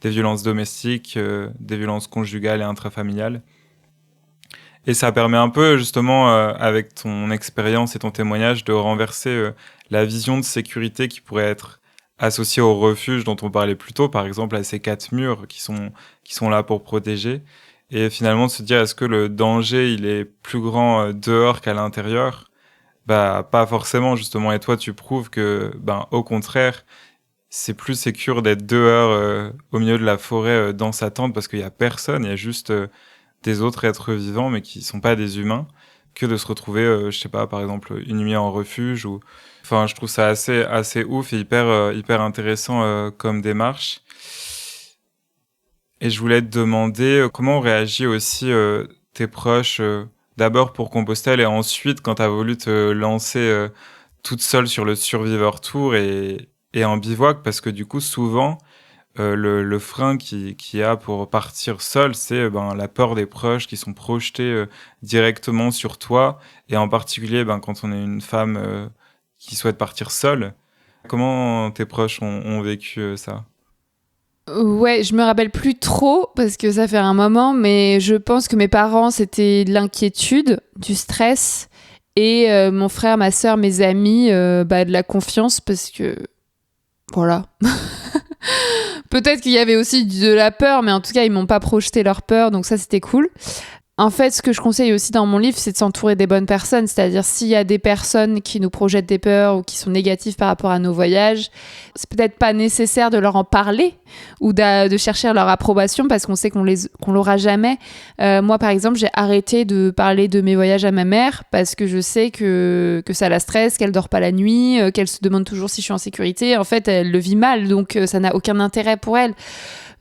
des violences domestiques, des violences conjugales et intrafamiliales. Et ça permet un peu, justement, avec ton expérience et ton témoignage, de renverser la vision de sécurité qui pourrait être associée au refuge dont on parlait plus tôt, par exemple, à ces 4 murs qui sont là pour protéger. Et finalement, de se dire, est-ce que le danger, il est plus grand dehors qu'à l'intérieur ? Pas forcément, justement. Et toi, tu prouves que, au contraire, c'est plus sécure d'être dehors, au milieu de la forêt, dans sa tente, parce qu'il y a personne, il y a juste des autres êtres vivants, mais qui sont pas des humains, que de se retrouver, je sais pas, par exemple, une nuit en refuge ou... Enfin, je trouve ça assez ouf et hyper intéressant comme démarche. Et je voulais te demander comment ont réagi aussi tes proches, d'abord pour Compostelle et ensuite quand t'as voulu te lancer toute seule sur le Survivor Tour et en bivouac, parce que du coup, souvent, le frein qu'il y a pour partir seul, c'est la peur des proches qui sont projetés directement sur toi, et en particulier quand on est une femme qui souhaite partir seule. Comment tes proches ont vécu ça ? Ouais, je me rappelle plus trop parce que ça fait un moment, mais je pense que mes parents, c'était de l'inquiétude, du stress, et mon frère, ma sœur, mes amis, de la confiance, parce que voilà. Peut-être qu'il y avait aussi de la peur, mais en tout cas, ils m'ont pas projeté leur peur, donc ça, c'était cool. En fait, ce que je conseille aussi dans mon livre, c'est de s'entourer des bonnes personnes. C'est-à-dire, s'il y a des personnes qui nous projettent des peurs ou qui sont négatives par rapport à nos voyages, c'est peut-être pas nécessaire de leur en parler ou de chercher leur approbation parce qu'on sait qu'on l'aura jamais. Moi, par exemple, j'ai arrêté de parler de mes voyages à ma mère parce que je sais que ça la stresse, qu'elle dort pas la nuit, qu'elle se demande toujours si je suis en sécurité. En fait, elle le vit mal, donc ça n'a aucun intérêt pour elle.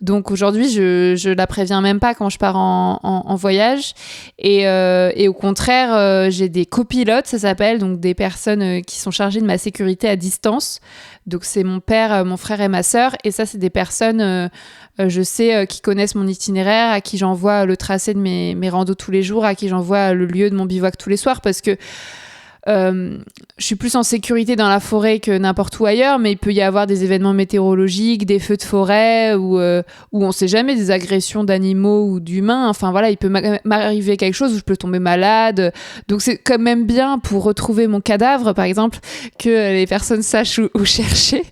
Donc aujourd'hui, je la préviens même pas quand je pars en voyage. Et au contraire, j'ai des copilotes, ça s'appelle, donc des personnes qui sont chargées de ma sécurité à distance. Donc c'est mon père, mon frère et ma sœur. Et ça, c'est des personnes, je sais, qui connaissent mon itinéraire, à qui j'envoie le tracé de mes randos tous les jours, à qui j'envoie le lieu de mon bivouac tous les soirs. Parce que Je suis plus en sécurité dans la forêt que n'importe où ailleurs, mais il peut y avoir des événements météorologiques, des feux de forêt, ou on sait jamais, des agressions d'animaux ou d'humains. Enfin voilà, il peut m'arriver quelque chose où je peux tomber malade. Donc c'est quand même bien pour retrouver mon cadavre, par exemple, que les personnes sachent où chercher.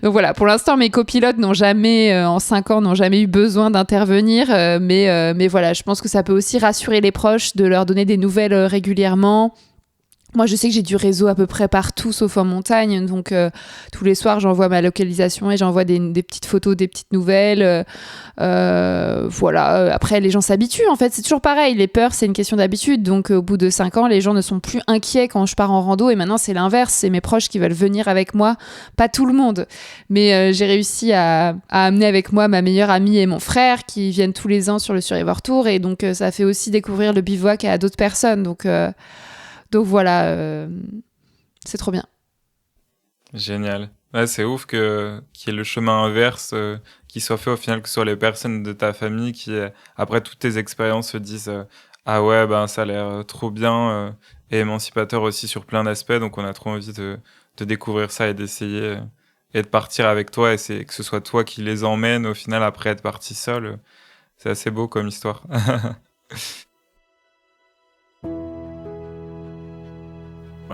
Donc voilà, pour l'instant, mes copilotes n'ont jamais, en 5 ans, n'ont jamais eu besoin d'intervenir. Mais voilà, je pense que ça peut aussi rassurer les proches de leur donner des nouvelles régulièrement. Moi, je sais que j'ai du réseau à peu près partout, sauf en montagne. Donc, tous les soirs, j'envoie ma localisation et j'envoie des petites photos, des petites nouvelles. Voilà. Après, les gens s'habituent. En fait, c'est toujours pareil. Les peurs, c'est une question d'habitude. Donc, au bout de 5 ans, les gens ne sont plus inquiets quand je pars en rando. Et maintenant, c'est l'inverse. C'est mes proches qui veulent venir avec moi. Pas tout le monde. Mais j'ai réussi à amener avec moi ma meilleure amie et mon frère qui viennent tous les ans sur le Survivor Tour. Et donc, ça fait aussi découvrir le bivouac à d'autres personnes. Donc voilà, c'est trop bien. Génial. Ouais, c'est ouf qu'il y ait le chemin inverse qui soit fait au final, que ce soit les personnes de ta famille qui, après toutes tes expériences, se disent ah ouais, ben ça a l'air trop bien et émancipateur aussi sur plein d'aspects. Donc on a trop envie de découvrir ça et d'essayer et de partir avec toi. Et c'est que ce soit toi qui les emmène au final après être parti seul. C'est assez beau comme histoire.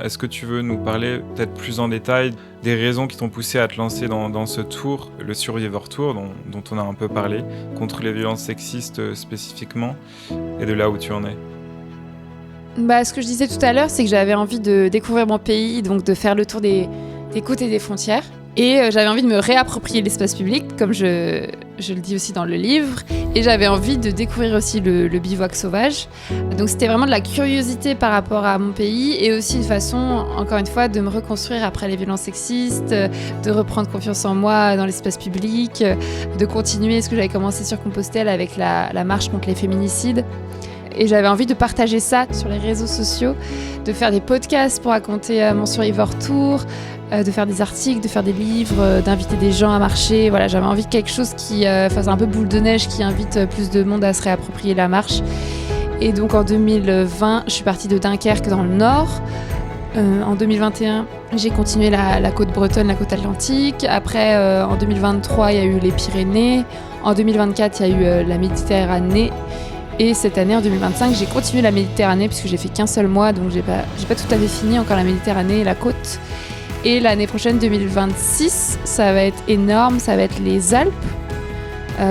Est-ce que tu veux nous parler peut-être plus en détail des raisons qui t'ont poussé à te lancer dans ce tour, le Survivor Tour, dont on a un peu parlé, contre les violences sexistes spécifiquement, et de là où tu en es? Ce que je disais tout à l'heure, c'est que j'avais envie de découvrir mon pays, donc de faire le tour des côtes et des frontières. Et j'avais envie de me réapproprier l'espace public, comme je le dis aussi dans le livre. Et j'avais envie de découvrir aussi le bivouac sauvage. Donc c'était vraiment de la curiosité par rapport à mon pays et aussi une façon, encore une fois, de me reconstruire après les violences sexistes, de reprendre confiance en moi dans l'espace public, de continuer ce que j'avais commencé sur Compostelle avec la marche contre les féminicides. Et j'avais envie de partager ça sur les réseaux sociaux, de faire des podcasts pour raconter mon Survivor Tour, de faire des articles, de faire des livres, d'inviter des gens à marcher. Voilà, j'avais envie de quelque chose qui fasse un peu boule de neige, qui invite plus de monde à se réapproprier la marche. Et donc en 2020, je suis partie de Dunkerque dans le Nord. En 2021, j'ai continué la côte bretonne, la côte atlantique. Après, en 2023, il y a eu les Pyrénées. En 2024, il y a eu la Méditerranée. Et cette année, en 2025, j'ai continué la Méditerranée puisque j'ai fait qu'un seul mois, donc j'ai pas tout à fait fini encore la Méditerranée et la côte. Et l'année prochaine, 2026, ça va être énorme, ça va être les Alpes.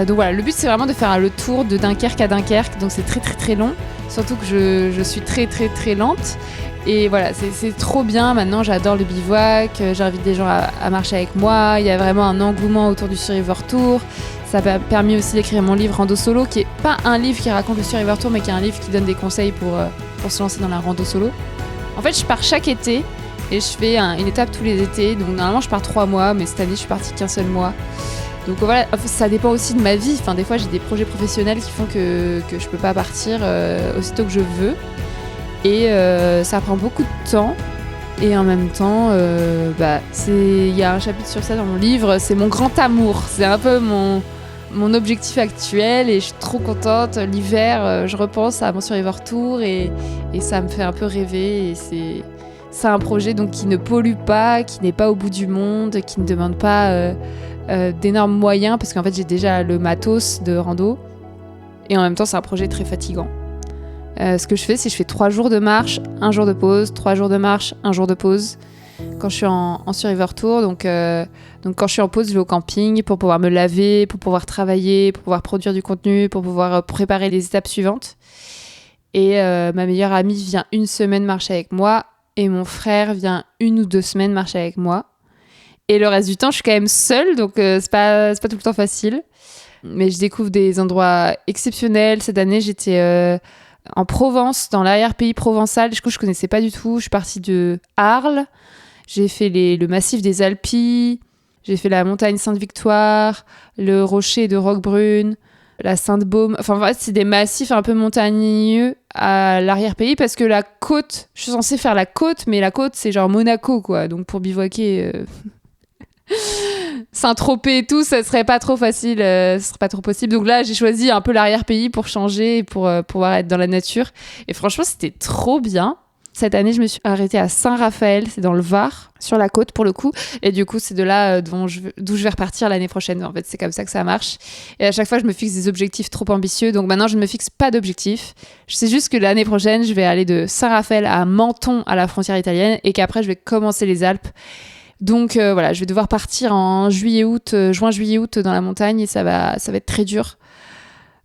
Donc voilà, le but c'est vraiment de faire le tour de Dunkerque à Dunkerque, donc c'est très très très long, surtout que je suis très très très lente. Et voilà, c'est trop bien, maintenant j'adore le bivouac, j'invite des gens à marcher avec moi, il y a vraiment un engouement autour du Survivor Tour. Ça m'a permis aussi d'écrire mon livre Rando Solo, qui est pas un livre qui raconte le Survivor Tour, mais qui est un livre qui donne des conseils pour se lancer dans la rando solo. En fait, je pars chaque été et je fais une étape tous les étés. Donc normalement, je pars 3 mois, mais cette année, je suis partie qu'un seul mois. Donc voilà, ça dépend aussi de ma vie. Enfin, des fois, j'ai des projets professionnels qui font que je peux pas partir aussitôt que je veux. Et ça prend beaucoup de temps. Et en même temps, il y a un chapitre sur ça dans mon livre. C'est mon grand amour. C'est un peu mon objectif actuel et je suis trop contente. L'hiver, je repense à mon Survivor Tour et ça me fait un peu rêver. Et c'est un projet donc qui ne pollue pas, qui n'est pas au bout du monde, qui ne demande pas d'énormes moyens parce qu'en fait j'ai déjà le matos de rando. Et en même temps, c'est un projet très fatigant. Ce que je fais, c'est que je fais 3 jours de marche, 1 jour de pause, 3 jours de marche, 1 jour de pause. Quand je suis en Survivor Tour, donc quand je suis en pause, je vais au camping pour pouvoir me laver, pour pouvoir travailler, pour pouvoir produire du contenu, pour pouvoir préparer les étapes suivantes. Et ma meilleure amie vient 1 semaine marcher avec moi et mon frère vient 1 ou 2 semaines marcher avec moi. Et le reste du temps, je suis quand même seule, donc c'est pas tout le temps facile. Mais je découvre des endroits exceptionnels. Cette année, j'étais en Provence, dans l'arrière-pays provençal. Du coup, je connaissais pas du tout. Je suis partie de Arles. J'ai fait le massif des Alpilles. J'ai fait la montagne Sainte-Victoire, le rocher de Roquebrune, la Sainte-Baume. Enfin, en fait, c'est des massifs un peu montagneux à l'arrière-pays parce que la côte, je suis censée faire la côte, mais la côte, c'est genre Monaco, quoi. Donc, pour bivouaquer... Saint-Tropez et tout, ça serait pas trop facile, ce serait pas trop possible. Donc là, j'ai choisi un peu l'arrière-pays pour changer, pour pouvoir être dans la nature. Et franchement, c'était trop bien. Cette année, je me suis arrêtée à Saint-Raphaël, c'est dans le Var, sur la côte pour le coup. Et du coup, c'est de là d'où je vais repartir l'année prochaine. En fait, c'est comme ça que ça marche. Et à chaque fois, je me fixe des objectifs trop ambitieux. Donc maintenant, je ne me fixe pas d'objectifs. Je sais juste que l'année prochaine, je vais aller de Saint-Raphaël à Menton, à la frontière italienne, et qu'après, je vais commencer les Alpes. Donc voilà, je vais devoir partir en juin-juillet-août dans la montagne et ça va être très dur.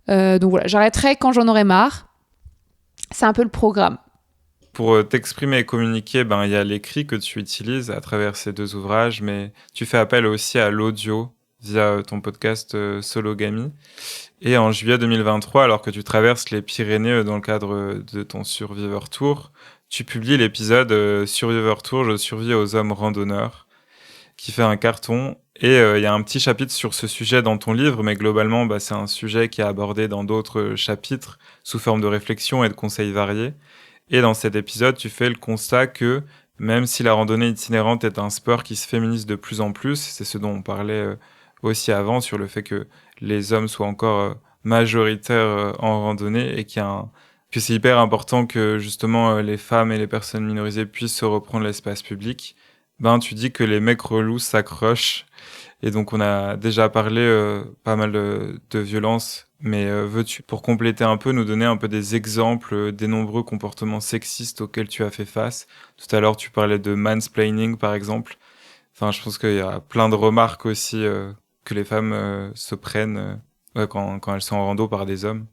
Donc voilà, j'arrêterai quand j'en aurai marre. C'est un peu le programme. Pour t'exprimer et communiquer, il y a l'écrit que tu utilises à travers ces 2 ouvrages, mais tu fais appel aussi à l'audio via ton podcast Sologamy. Et en juillet 2023, alors que tu traverses les Pyrénées dans le cadre de ton Survivor Tour, tu publies l'épisode Survivor Tour, je survis aux hommes randonneurs, qui fait un carton. Et il y a un petit chapitre sur ce sujet dans ton livre, mais globalement, c'est un sujet qui est abordé dans d'autres chapitres sous forme de réflexion et de conseils variés. Et dans cet épisode, tu fais le constat que même si la randonnée itinérante est un sport qui se féminise de plus en plus, c'est ce dont on parlait aussi avant sur le fait que les hommes soient encore majoritaires en randonnée et que c'est hyper important que justement les femmes et les personnes minorisées puissent se reprendre l'espace public, tu dis que les mecs relous s'accrochent. Et donc on a déjà parlé pas mal de violences, mais veux-tu, pour compléter un peu, nous donner un peu des exemples des nombreux comportements sexistes auxquels tu as fait face? Tout à l'heure, tu parlais de mansplaining, par exemple. Enfin, je pense qu'il y a plein de remarques aussi que les femmes se prennent quand elles sont en rando par des hommes.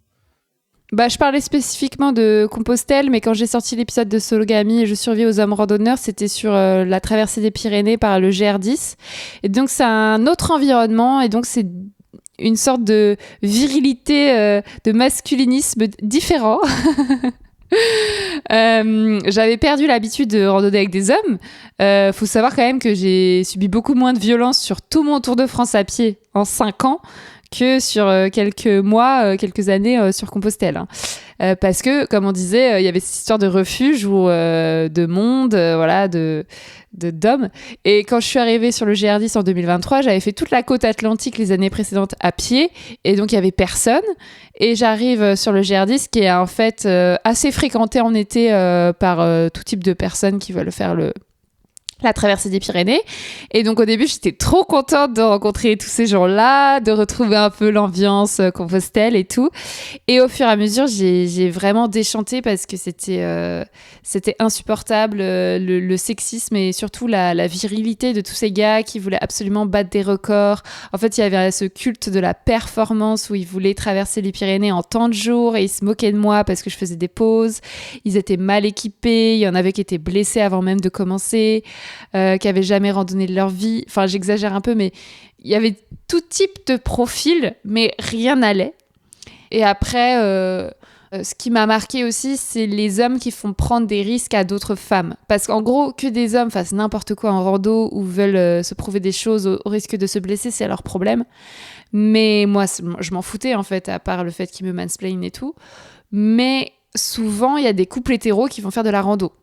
Je parlais spécifiquement de Compostelle, mais quand j'ai sorti l'épisode de Sologamy et je survis aux hommes randonneurs, c'était sur la traversée des Pyrénées par le GR10. Et donc, c'est un autre environnement, et donc c'est une sorte de virilité, de masculinisme différent. J'avais perdu l'habitude de randonner avec des hommes. Faut savoir quand même que j'ai subi beaucoup moins de violence sur tout mon Tour de France à pied en 5 ans que sur quelques années sur Compostelle. Parce que, comme on disait, il y avait cette histoire de refuge ou de monde, d'hommes. Et quand je suis arrivée sur le GR10 en 2023, j'avais fait toute la côte atlantique les années précédentes à pied, et donc il y avait personne. Et j'arrive sur le GR10 qui est en fait assez fréquenté en été par tout type de personnes qui veulent faire la traversée des Pyrénées. Et donc au début, j'étais trop contente de rencontrer tous ces gens-là, de retrouver un peu l'ambiance Compostelle et tout. Et au fur et à mesure, j'ai vraiment déchanté parce que c'était insupportable, le sexisme et surtout la virilité de tous ces gars qui voulaient absolument battre des records. En fait, il y avait ce culte de la performance où ils voulaient traverser les Pyrénées en tant de jours et ils se moquaient de moi parce que je faisais des pauses. Ils étaient mal équipés, il y en avait qui étaient blessés avant même de commencer. Qui n'avaient jamais randonné de leur vie. Enfin, j'exagère un peu, mais il y avait tout type de profil, mais rien n'allait. Et après, ce qui m'a marqué aussi, c'est les hommes qui font prendre des risques à d'autres femmes. Parce qu'en gros, que des hommes fassent n'importe quoi en rando ou veulent se prouver des choses au risque de se blesser, c'est leur problème. Mais moi, je m'en foutais, en fait, à part le fait qu'ils me mansplainent et tout. Mais souvent, il y a des couples hétéros qui vont faire de la rando.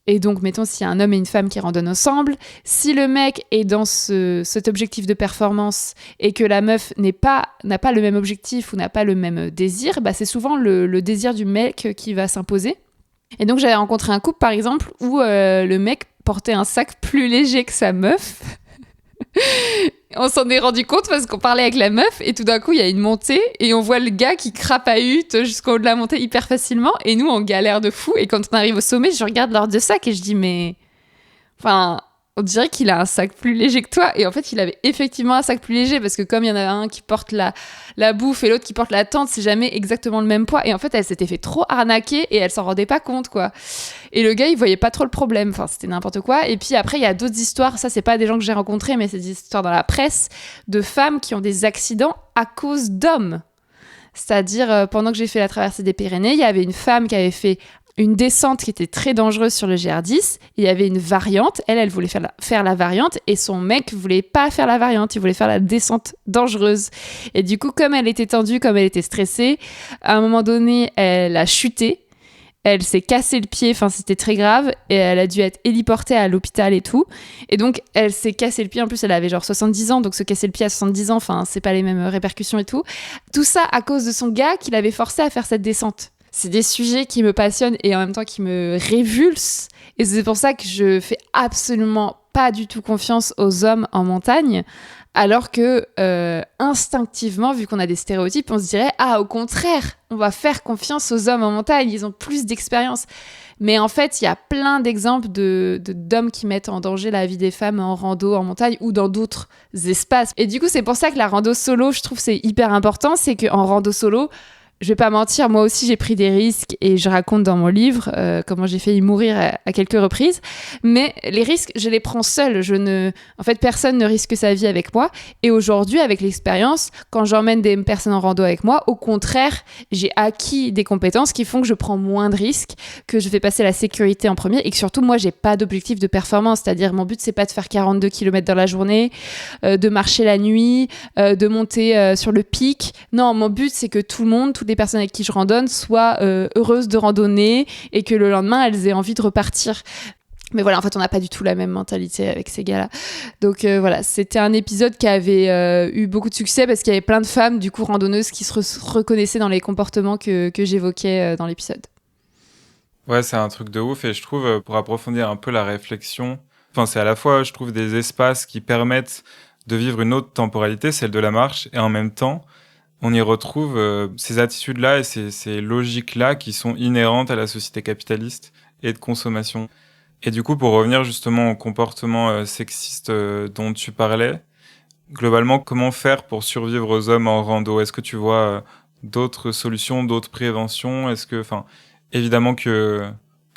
Et donc, mettons, s'il y a un homme et une femme qui randonnent ensemble, si le mec est dans cet objectif de performance et que la meuf n'a pas le même objectif ou n'a pas le même désir, c'est souvent le désir du mec qui va s'imposer. Et donc, j'avais rencontré un couple, par exemple, où le mec portait un sac plus léger que sa meuf. On s'en est rendu compte parce qu'on parlait avec la meuf et tout d'un coup il y a une montée et on voit le gars qui crapahute jusqu'au haut de la montée hyper facilement et nous on galère de fou et quand on arrive au sommet je regarde leurs 2 sacs et je dis mais on dirait qu'il a un sac plus léger que toi. Et en fait, il avait effectivement un sac plus léger parce que comme il y en a un qui porte la bouffe et l'autre qui porte la tente, c'est jamais exactement le même poids. Et en fait, elle s'était fait trop arnaquer et elle s'en rendait pas compte, quoi. Et le gars, il voyait pas trop le problème. Enfin, c'était n'importe quoi. Et puis après, il y a d'autres histoires. Ça, c'est pas des gens que j'ai rencontrés, mais c'est des histoires dans la presse de femmes qui ont des accidents à cause d'hommes. C'est-à-dire, pendant que j'ai fait la traversée des Pyrénées, il y avait une femme qui avait fait une descente qui était très dangereuse sur le GR10. Il y avait une variante. Elle voulait faire la variante et son mec voulait pas faire la variante. Il voulait faire la descente dangereuse. Et du coup, comme elle était tendue, comme elle était stressée, à un moment donné, elle a chuté. Elle s'est cassé le pied, enfin c'était très grave, et elle a dû être héliportée à l'hôpital et tout. Et donc elle s'est cassé le pied, en plus elle avait genre 70 ans, donc se casser le pied à 70 ans, enfin c'est pas les mêmes répercussions et tout. Tout ça à cause de son gars qui l'avait forcé à faire cette descente. c'est des sujets qui me passionnent et en même temps qui me révulsent. Et c'est pour ça que je fais absolument pas du tout confiance aux hommes en montagne, alors que instinctivement, vu qu'on a des stéréotypes, on se dirait « Ah, au contraire, on va faire confiance aux hommes en montagne, ils ont plus d'expérience ». Mais en fait, il y a plein d'exemples d'hommes qui mettent en danger la vie des femmes en rando, en montagne ou dans d'autres espaces. Et du coup, c'est pour ça que la rando solo, je trouve c'est hyper important, c'est qu'en rando solo, je vais pas mentir, moi aussi j'ai pris des risques et je raconte dans mon livre comment j'ai failli mourir à quelques reprises. Mais les risques, je les prends seule. En fait, personne ne risque sa vie avec moi. Et aujourd'hui, avec l'expérience, quand j'emmène des personnes en rando avec moi, au contraire, j'ai acquis des compétences qui font que je prends moins de risques, que je fais passer la sécurité en premier et que surtout, moi, j'ai pas d'objectif de performance. C'est-à-dire, mon but, c'est pas de faire 42 km dans la journée, de marcher la nuit, de monter sur le pic. Non, mon but, c'est que tout le monde, toutes les personnes avec qui je randonne soient heureuses de randonner et que le lendemain, elles aient envie de repartir. Mais voilà, en fait, on n'a pas du tout la même mentalité avec ces gars-là. Donc voilà, c'était un épisode qui avait eu beaucoup de succès parce qu'il y avait plein de femmes, du coup, randonneuses qui se reconnaissaient dans les comportements que j'évoquais dans l'épisode. Ouais, c'est un truc de ouf et je trouve, pour approfondir un peu la réflexion, c'est à la fois, je trouve, des espaces qui permettent de vivre une autre temporalité, celle de la marche, et en même temps, on y retrouve ces attitudes-là et ces logiques-là qui sont inhérentes à la société capitaliste et de consommation. Et du coup, pour revenir justement au comportement sexiste dont tu parlais, globalement, comment faire pour survivre aux hommes en rando ? Est-ce que tu vois d'autres solutions, d'autres préventions ? Évidemment que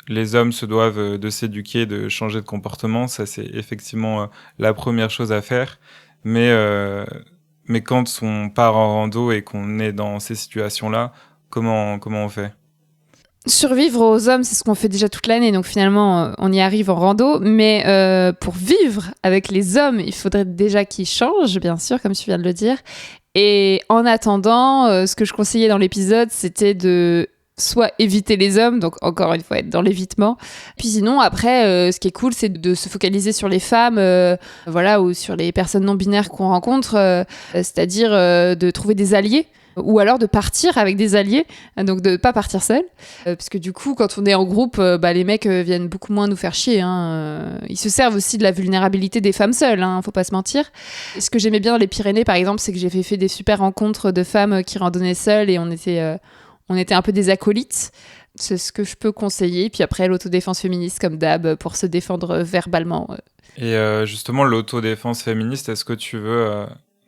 les hommes se doivent de s'éduquer, de changer de comportement, ça c'est effectivement la première chose à faire. Mais quand on part en rando et qu'on est dans ces situations-là, comment on fait ? Survivre aux hommes, c'est ce qu'on fait déjà toute l'année, donc finalement, on y arrive en rando. Mais pour vivre avec les hommes, il faudrait déjà qu'ils changent, bien sûr, comme tu viens de le dire. Et en attendant, ce que je conseillais dans l'épisode, c'était de soit éviter les hommes, donc encore une fois être dans l'évitement. Puis sinon, après, ce qui est cool, c'est de se focaliser sur les femmes, ou sur les personnes non binaires qu'on rencontre, c'est-à-dire de trouver des alliés. Ou alors de partir avec des alliés, donc de pas partir seul, parce que du coup, quand on est en groupe, les mecs viennent beaucoup moins nous faire chier. Ils se servent aussi de la vulnérabilité des femmes seules, faut pas se mentir. Ce que j'aimais bien dans les Pyrénées, par exemple, c'est que j'ai fait des super rencontres de femmes qui randonnaient seules et on était un peu des acolytes. C'est ce que je peux conseiller. Puis après, l'autodéfense féministe, comme d'hab, pour se défendre verbalement. Et justement, l'autodéfense féministe, est-ce que tu veux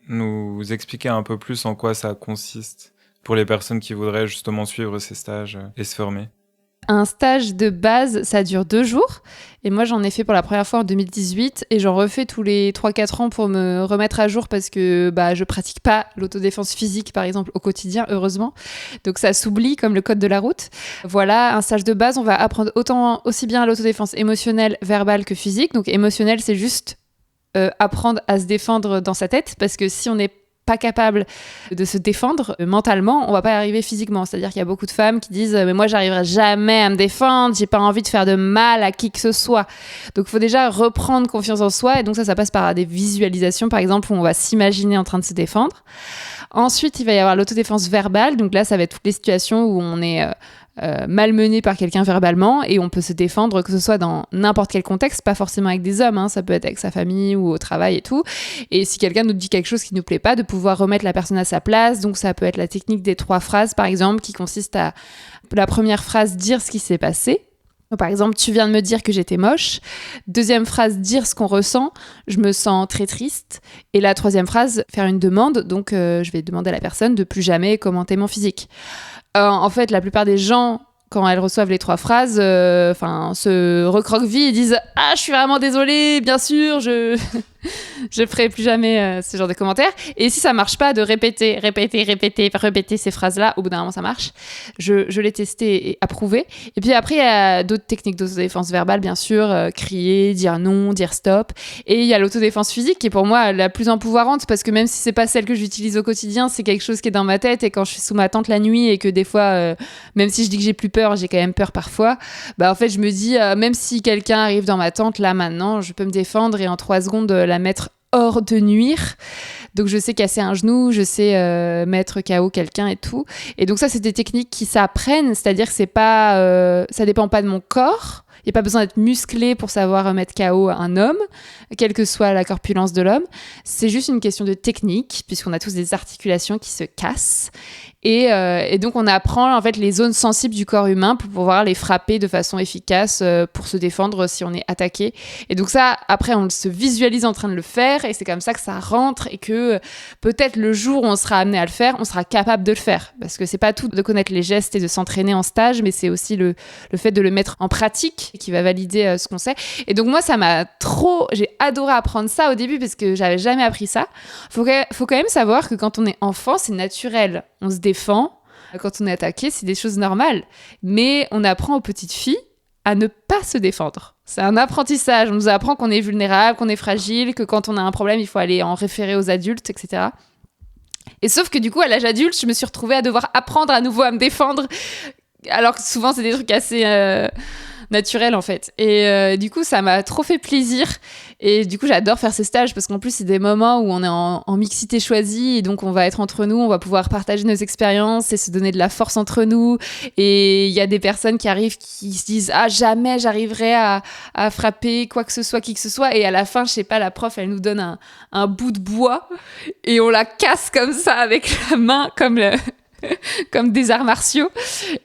nous expliquer un peu plus en quoi ça consiste pour les personnes qui voudraient justement suivre ces stages et se former ? Un stage de base, ça dure 2 jours. Et moi, j'en ai fait pour la première fois en 2018. Et j'en refais tous les 3-4 ans pour me remettre à jour parce que je pratique pas l'autodéfense physique, par exemple, au quotidien, heureusement. Donc ça s'oublie comme le code de la route. Voilà, un stage de base, on va apprendre aussi bien l'autodéfense émotionnelle, verbale que physique. Donc émotionnelle, c'est juste apprendre à se défendre dans sa tête. Parce que si on n'est pas capable de se défendre mentalement, on va pas y arriver physiquement. C'est-à-dire qu'il y a beaucoup de femmes qui disent mais moi j'arriverai jamais à me défendre, j'ai pas envie de faire de mal à qui que ce soit. Donc il faut déjà reprendre confiance en soi et donc ça passe par des visualisations par exemple où on va s'imaginer en train de se défendre. Ensuite il va y avoir l'autodéfense verbale, donc là ça va être toutes les situations où on est malmené par quelqu'un verbalement et on peut se défendre que ce soit dans n'importe quel contexte, pas forcément avec des hommes, ça peut être avec sa famille ou au travail et tout. Et si quelqu'un nous dit quelque chose qui nous plaît pas, de pouvoir remettre la personne à sa place. Donc ça peut être la technique des 3 phrases par exemple, qui consiste à la première phrase dire ce qui s'est passé. Donc, par exemple, tu viens de me dire que j'étais moche. Deuxième phrase, dire ce qu'on ressent. Je me sens très triste. Et la troisième phrase, faire une demande. Donc, je vais demander à la personne de plus jamais commenter mon physique. En fait, la plupart des gens, quand elles reçoivent les 3 phrases, se recroquevillent et disent « Ah, je suis vraiment désolée, bien sûr, je ferai plus jamais ce genre de commentaires. » Et si ça marche pas, de répéter ces phrases-là, au bout d'un moment, ça marche. Je l'ai testé et approuvé. Et puis après, il y a d'autres techniques d'autodéfense verbale, bien sûr, crier, dire non, dire stop. Et il y a l'autodéfense physique qui est pour moi la plus empouvoirante parce que même si c'est pas celle que j'utilise au quotidien, c'est quelque chose qui est dans ma tête. Et quand je suis sous ma tente la nuit et que des fois, même si je dis que j'ai plus peur, j'ai quand même peur parfois, en fait, je me dis, même si quelqu'un arrive dans ma tente, là, maintenant, je peux me défendre et en 3 secondes, la mettre hors de nuire. Donc je sais casser un genou, je sais mettre KO quelqu'un et tout. Et donc ça, c'est des techniques qui s'apprennent, c'est-à-dire que c'est pas, ça dépend pas de mon corps. Il n'y a pas besoin d'être musclé pour savoir mettre KO un homme, quelle que soit la corpulence de l'homme. C'est juste une question de technique, puisqu'on a tous des articulations qui se cassent. Et donc, on apprend en fait les zones sensibles du corps humain pour pouvoir les frapper de façon efficace pour se défendre si on est attaqué. Et donc ça, après, on se visualise en train de le faire et c'est comme ça que ça rentre et que peut-être le jour où on sera amené à le faire, on sera capable de le faire. Parce que c'est pas tout de connaître les gestes et de s'entraîner en stage, mais c'est aussi le fait de le mettre en pratique qui va valider ce qu'on sait. Et donc moi, j'ai adoré apprendre ça au début parce que j'avais jamais appris ça. Faut quand même savoir que quand on est enfant, c'est naturel. On se défend. Quand on est attaqué, c'est des choses normales. Mais on apprend aux petites filles à ne pas se défendre. C'est un apprentissage. On nous apprend qu'on est vulnérable, qu'on est fragile, que quand on a un problème, il faut aller en référer aux adultes, etc. Et sauf que du coup, à l'âge adulte, je me suis retrouvée à devoir apprendre à nouveau à me défendre. Alors que souvent, c'est des trucs assez naturels, en fait. Et du coup, ça m'a trop fait plaisir. Et du coup, j'adore faire ces stages parce qu'en plus, c'est des moments où on est en mixité choisie et donc on va être entre nous, on va pouvoir partager nos expériences et se donner de la force entre nous. Et il y a des personnes qui arrivent qui se disent « Ah, jamais j'arriverai à frapper quoi que ce soit, qui que ce soit. » Et à la fin, je sais pas, la prof, elle nous donne un bout de bois et on la casse comme ça avec la main, comme des arts martiaux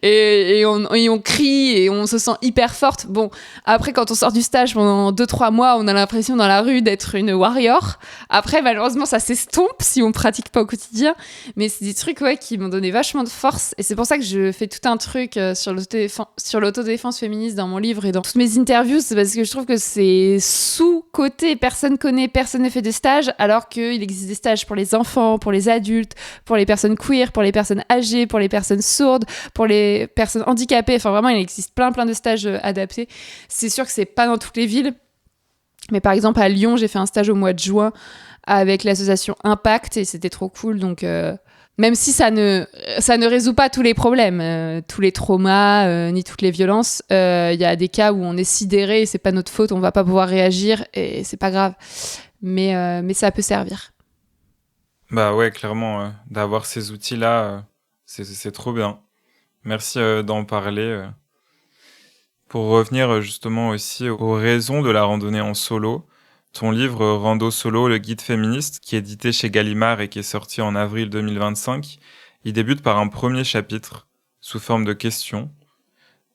et on crie et on se sent hyper forte. Bon, après quand on sort du stage pendant 2-3 mois, on a l'impression dans la rue d'être une warrior. Après malheureusement ça s'estompe si on pratique pas au quotidien, mais c'est des trucs qui m'ont donné vachement de force et c'est pour ça que je fais tout un truc sur l'autodéfense féministe dans mon livre et dans toutes mes interviews. C'est parce que je trouve que c'est sous-coté, personne connaît, personne ne fait de stage, alors qu'il existe des stages pour les enfants, pour les adultes, pour les personnes queer, pour les personnes âgées, pour les personnes sourdes, pour les personnes handicapées. Enfin, vraiment, il existe plein de stages adaptés. C'est sûr que c'est pas dans toutes les villes. Mais par exemple, à Lyon, j'ai fait un stage au mois de juin avec l'association Impact et c'était trop cool. Donc, même si ça ne résout pas tous les problèmes, tous les traumas, ni toutes les violences, il y a des cas où on est sidéré et c'est pas notre faute, on va pas pouvoir réagir et c'est pas grave. Mais ça peut servir. Bah ouais, clairement, d'avoir ces outils-là, c'est trop bien. Merci d'en parler. Pour revenir justement aussi aux raisons de la randonnée en solo, ton livre Rando Solo, le guide féministe, qui est édité chez Gallimard et qui est sorti en avril 2025, il débute par un premier chapitre sous forme de questions.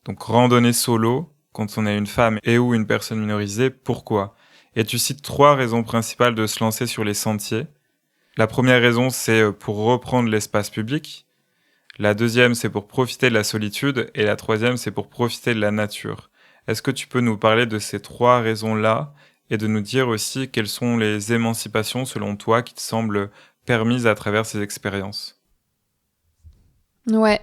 Donc randonnée solo, quand on est une femme et ou une personne minorisée, pourquoi ? Et tu cites 3 raisons principales de se lancer sur les sentiers. La première raison, c'est pour reprendre l'espace public. La deuxième, c'est pour profiter de la solitude. Et la troisième, c'est pour profiter de la nature. Est-ce que tu peux nous parler de ces 3 raisons-là et de nous dire aussi quelles sont les émancipations, selon toi, qui te semblent permises à travers ces expériences ? Ouais.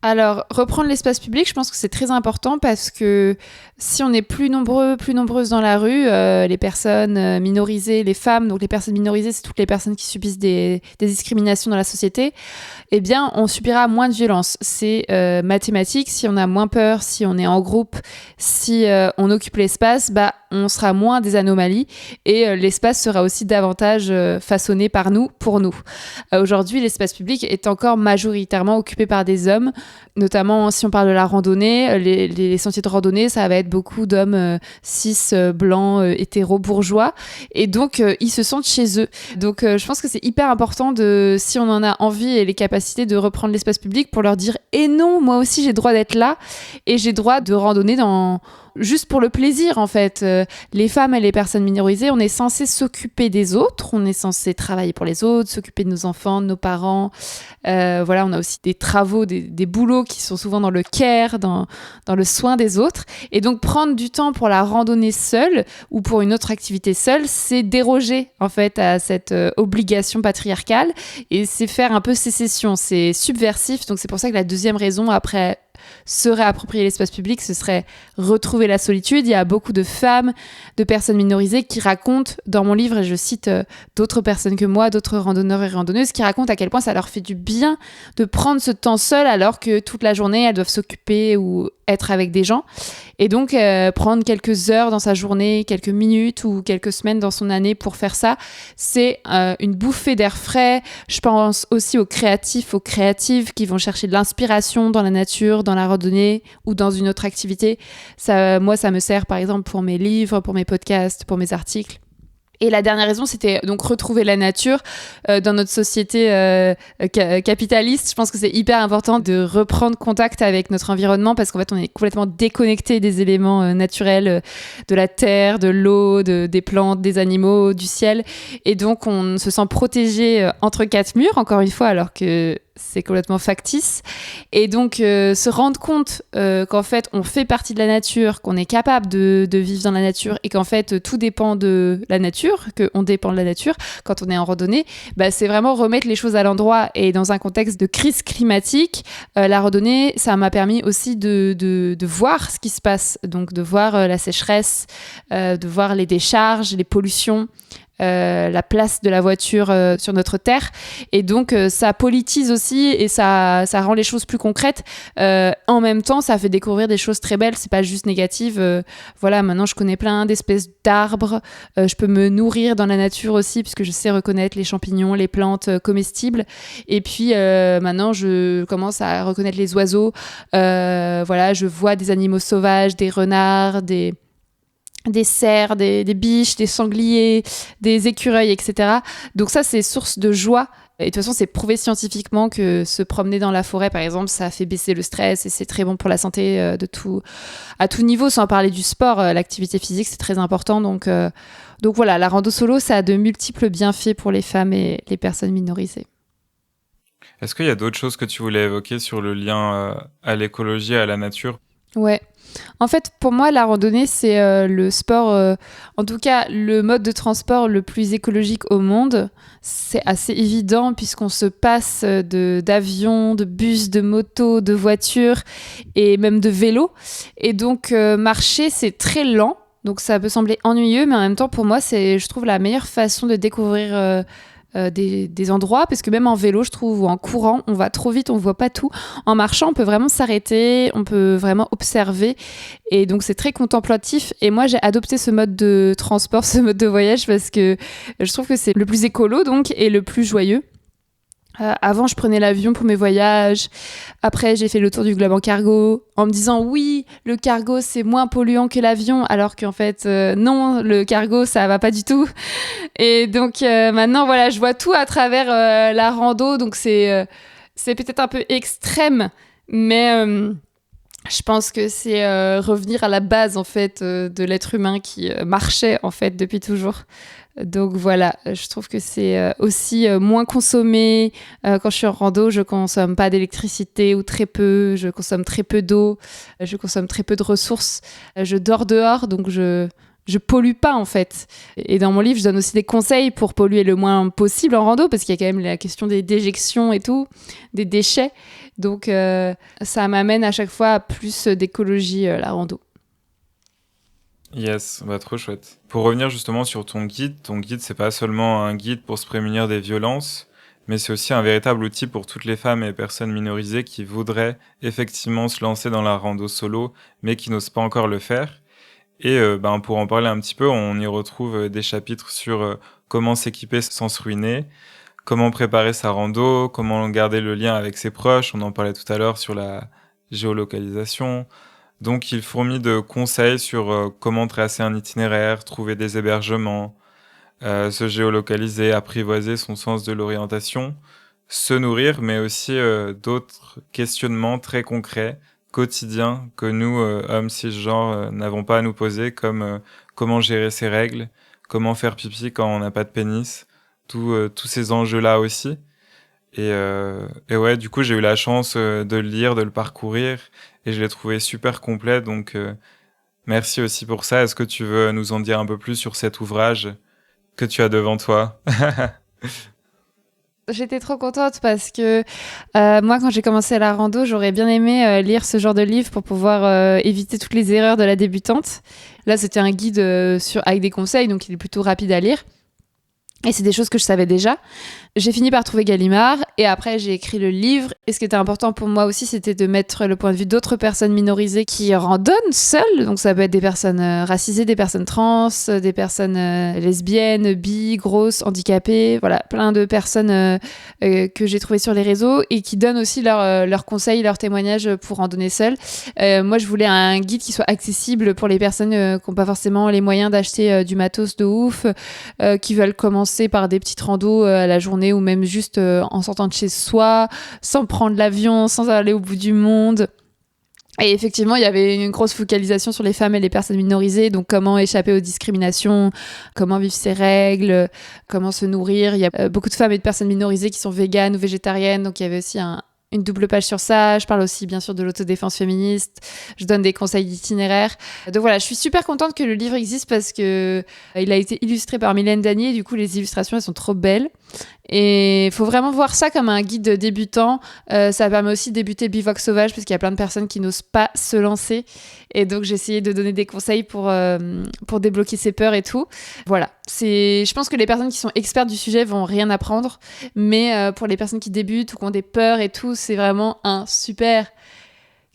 Alors, reprendre l'espace public, je pense que c'est très important parce que si on est plus nombreuses dans la rue, les personnes minorisées, les femmes, donc les personnes minorisées, c'est toutes les personnes qui subissent des discriminations dans la société, eh bien, on subira moins de violence. C'est mathématique, si on a moins peur, si on est en groupe, si on occupe l'espace, on sera moins des anomalies et l'espace sera aussi davantage façonné par nous, pour nous. Aujourd'hui, l'espace public est encore majoritairement occupé par des hommes, notamment si on parle de la randonnée, les sentiers de randonnée, ça va être beaucoup d'hommes cis, blancs, hétéros, bourgeois, et donc ils se sentent chez eux. Donc je pense que c'est hyper important si on en a envie et les capacités de reprendre l'espace public pour leur dire « Et non, moi aussi j'ai droit d'être là et j'ai droit de randonner juste pour le plaisir en fait. Les femmes et les personnes minorisées, on est censé s'occuper des autres, on est censé travailler pour les autres, s'occuper de nos enfants, de nos parents. Voilà, on a aussi des travaux, des boulots qui sont souvent dans le care, dans le soin des autres. Et donc prendre du temps pour la randonnée seule ou pour une autre activité seule, c'est déroger en fait à cette obligation patriarcale et c'est faire un peu sécession, c'est subversif. Donc c'est pour ça que la deuxième raison après se réapproprier l'espace public, ce serait retrouver la solitude. Il y a beaucoup de femmes, de personnes minorisées qui racontent dans mon livre, et je cite d'autres personnes que moi, d'autres randonneurs et randonneuses, qui racontent à quel point ça leur fait du bien de prendre ce temps seul alors que toute la journée, elles doivent s'occuper ou être avec des gens. Et donc, prendre quelques heures dans sa journée, quelques minutes ou quelques semaines dans son année pour faire ça, c'est une bouffée d'air frais. Je pense aussi aux créatifs, aux créatives qui vont chercher de l'inspiration dans la nature, dans la randonnée ou dans une autre activité. Moi, ça me sert par exemple pour mes livres, pour mes podcasts, pour mes articles. Et la dernière raison, c'était donc retrouver la nature. Dans notre société capitaliste, je pense que c'est hyper important de reprendre contact avec notre environnement parce qu'en fait, on est complètement déconnecté des éléments naturels, de la terre, de l'eau, des plantes, des animaux, du ciel. Et donc, on se sent protégé entre quatre murs, encore une fois, alors que c'est complètement factice. Et donc, se rendre compte qu'en fait, on fait partie de la nature, qu'on est capable de vivre dans la nature et qu'en fait, tout dépend de la nature, qu'on dépend de la nature quand on est en randonnée, c'est vraiment remettre les choses à l'endroit. Et dans un contexte de crise climatique, la randonnée, ça m'a permis aussi de voir ce qui se passe. Donc, de voir la sécheresse, de voir les décharges, les pollutions, la place de la voiture sur notre terre. Et donc, ça politise aussi et ça rend les choses plus concrètes. En même temps, ça fait découvrir des choses très belles. C'est pas juste négatif. Voilà, maintenant, je connais plein d'espèces d'arbres. Je peux me nourrir dans la nature aussi puisque je sais reconnaître les champignons, les plantes comestibles. Et puis, maintenant, je commence à reconnaître les oiseaux. Voilà, je vois des animaux sauvages, des renards, des cerfs, des biches, des sangliers, des écureuils, etc. Donc ça, c'est source de joie. Et de toute façon, c'est prouvé scientifiquement que se promener dans la forêt, par exemple, ça fait baisser le stress et c'est très bon pour la santé à tout niveau, sans parler du sport. L'activité physique, c'est très important. Donc voilà, la rando solo, ça a de multiples bienfaits pour les femmes et les personnes minorisées. Est-ce qu'il y a d'autres choses que tu voulais évoquer sur le lien à l'écologie et à la nature ? Ouais. En fait, pour moi, la randonnée, c'est le sport, en tout cas, le mode de transport le plus écologique au monde. C'est assez évident puisqu'on se passe d'avions, de bus, de motos, de voitures et même de vélos. Et donc, marcher, c'est très lent. Donc, ça peut sembler ennuyeux, mais en même temps, pour moi, c'est, je trouve, la meilleure façon de découvrir des endroits, parce que même en vélo, je trouve, ou en courant, on va trop vite, on voit pas tout. En marchant, on peut vraiment s'arrêter, on peut vraiment observer, et donc c'est très contemplatif. Et moi, j'ai adopté ce mode de transport, ce mode de voyage, parce que je trouve que c'est le plus écolo, donc, et le plus joyeux. Avant, je prenais l'avion pour mes voyages. Après, j'ai fait le tour du globe en cargo en me disant oui, le cargo, c'est moins polluant que l'avion, alors qu'en fait, non, le cargo, ça va pas du tout. Et donc, maintenant, voilà, je vois tout à travers la rando. Donc, c'est peut-être un peu extrême, mais je pense que c'est revenir à la base, en fait, de l'être humain qui marchait, en fait, depuis toujours. Donc voilà, je trouve que c'est aussi moins consommé. Quand je suis en rando, je consomme pas d'électricité ou très peu. Je consomme très peu d'eau. Je consomme très peu de ressources. Je dors dehors, donc je pollue pas en fait. Et dans mon livre, je donne aussi des conseils pour polluer le moins possible en rando, parce qu'il y a quand même la question des déjections et tout, des déchets. Donc ça m'amène à chaque fois à plus d'écologie, la rando. Yes, trop chouette. Pour revenir justement sur ton guide, c'est pas seulement un guide pour se prémunir des violences, mais c'est aussi un véritable outil pour toutes les femmes et personnes minorisées qui voudraient effectivement se lancer dans la rando solo, mais qui n'osent pas encore le faire. Et pour en parler un petit peu, on y retrouve des chapitres sur comment s'équiper sans se ruiner, comment préparer sa rando, comment garder le lien avec ses proches, on en parlait tout à l'heure sur la géolocalisation. Donc, il fourmille de conseils sur comment tracer un itinéraire, trouver des hébergements, se géolocaliser, apprivoiser son sens de l'orientation, se nourrir, mais aussi d'autres questionnements très concrets, quotidiens, que nous, hommes cisgenres, n'avons pas à nous poser, comme comment gérer ses règles, comment faire pipi quand on n'a pas de pénis, tous ces enjeux-là aussi. Et ouais, du coup, j'ai eu la chance de le lire, de le parcourir, et je l'ai trouvé super complet, donc merci aussi pour ça. Est-ce que tu veux nous en dire un peu plus sur cet ouvrage que tu as devant toi ? J'étais trop contente parce que moi, quand j'ai commencé la rando, j'aurais bien aimé lire ce genre de livre pour pouvoir éviter toutes les erreurs de la débutante. Là, c'était un guide avec des conseils, donc il est plutôt rapide à lire. Et c'est des choses que je savais déjà. J'ai fini par trouver Gallimard et après j'ai écrit le livre. Et ce qui était important pour moi aussi, c'était de mettre le point de vue d'autres personnes minorisées qui randonnent seules. Donc ça peut être des personnes racisées, des personnes trans, des personnes lesbiennes, bi, grosses, handicapées. Voilà, plein de personnes que j'ai trouvées sur les réseaux et qui donnent aussi leurs conseils, leurs témoignages pour randonner seules. Moi, je voulais un guide qui soit accessible pour les personnes qui n'ont pas forcément les moyens d'acheter du matos de ouf, qui veulent commencer par des petites randos à la journée ou même juste en sortant de chez soi, sans prendre l'avion, sans aller au bout du monde. Et effectivement, il y avait une grosse focalisation sur les femmes et les personnes minorisées, donc comment échapper aux discriminations, comment vivre ses règles, comment se nourrir. Il y a beaucoup de femmes et de personnes minorisées qui sont véganes ou végétariennes, donc il y avait aussi une double page sur ça. Je parle aussi bien sûr de l'autodéfense féministe. Je donne des conseils d'itinéraire. Donc voilà, je suis super contente que le livre existe parce que il a été illustré par Mylène Danier. Du coup, les illustrations, elles sont trop belles. Et il faut vraiment voir ça comme un guide débutant. Ça permet aussi de débuter le bivouac sauvage parce qu'il y a plein de personnes qui n'osent pas se lancer. Et donc, j'ai essayé de donner des conseils pour débloquer ses peurs et tout. Voilà. Je pense que les personnes qui sont expertes du sujet vont rien apprendre. Mais pour les personnes qui débutent ou qui ont des peurs et tout, c'est vraiment un super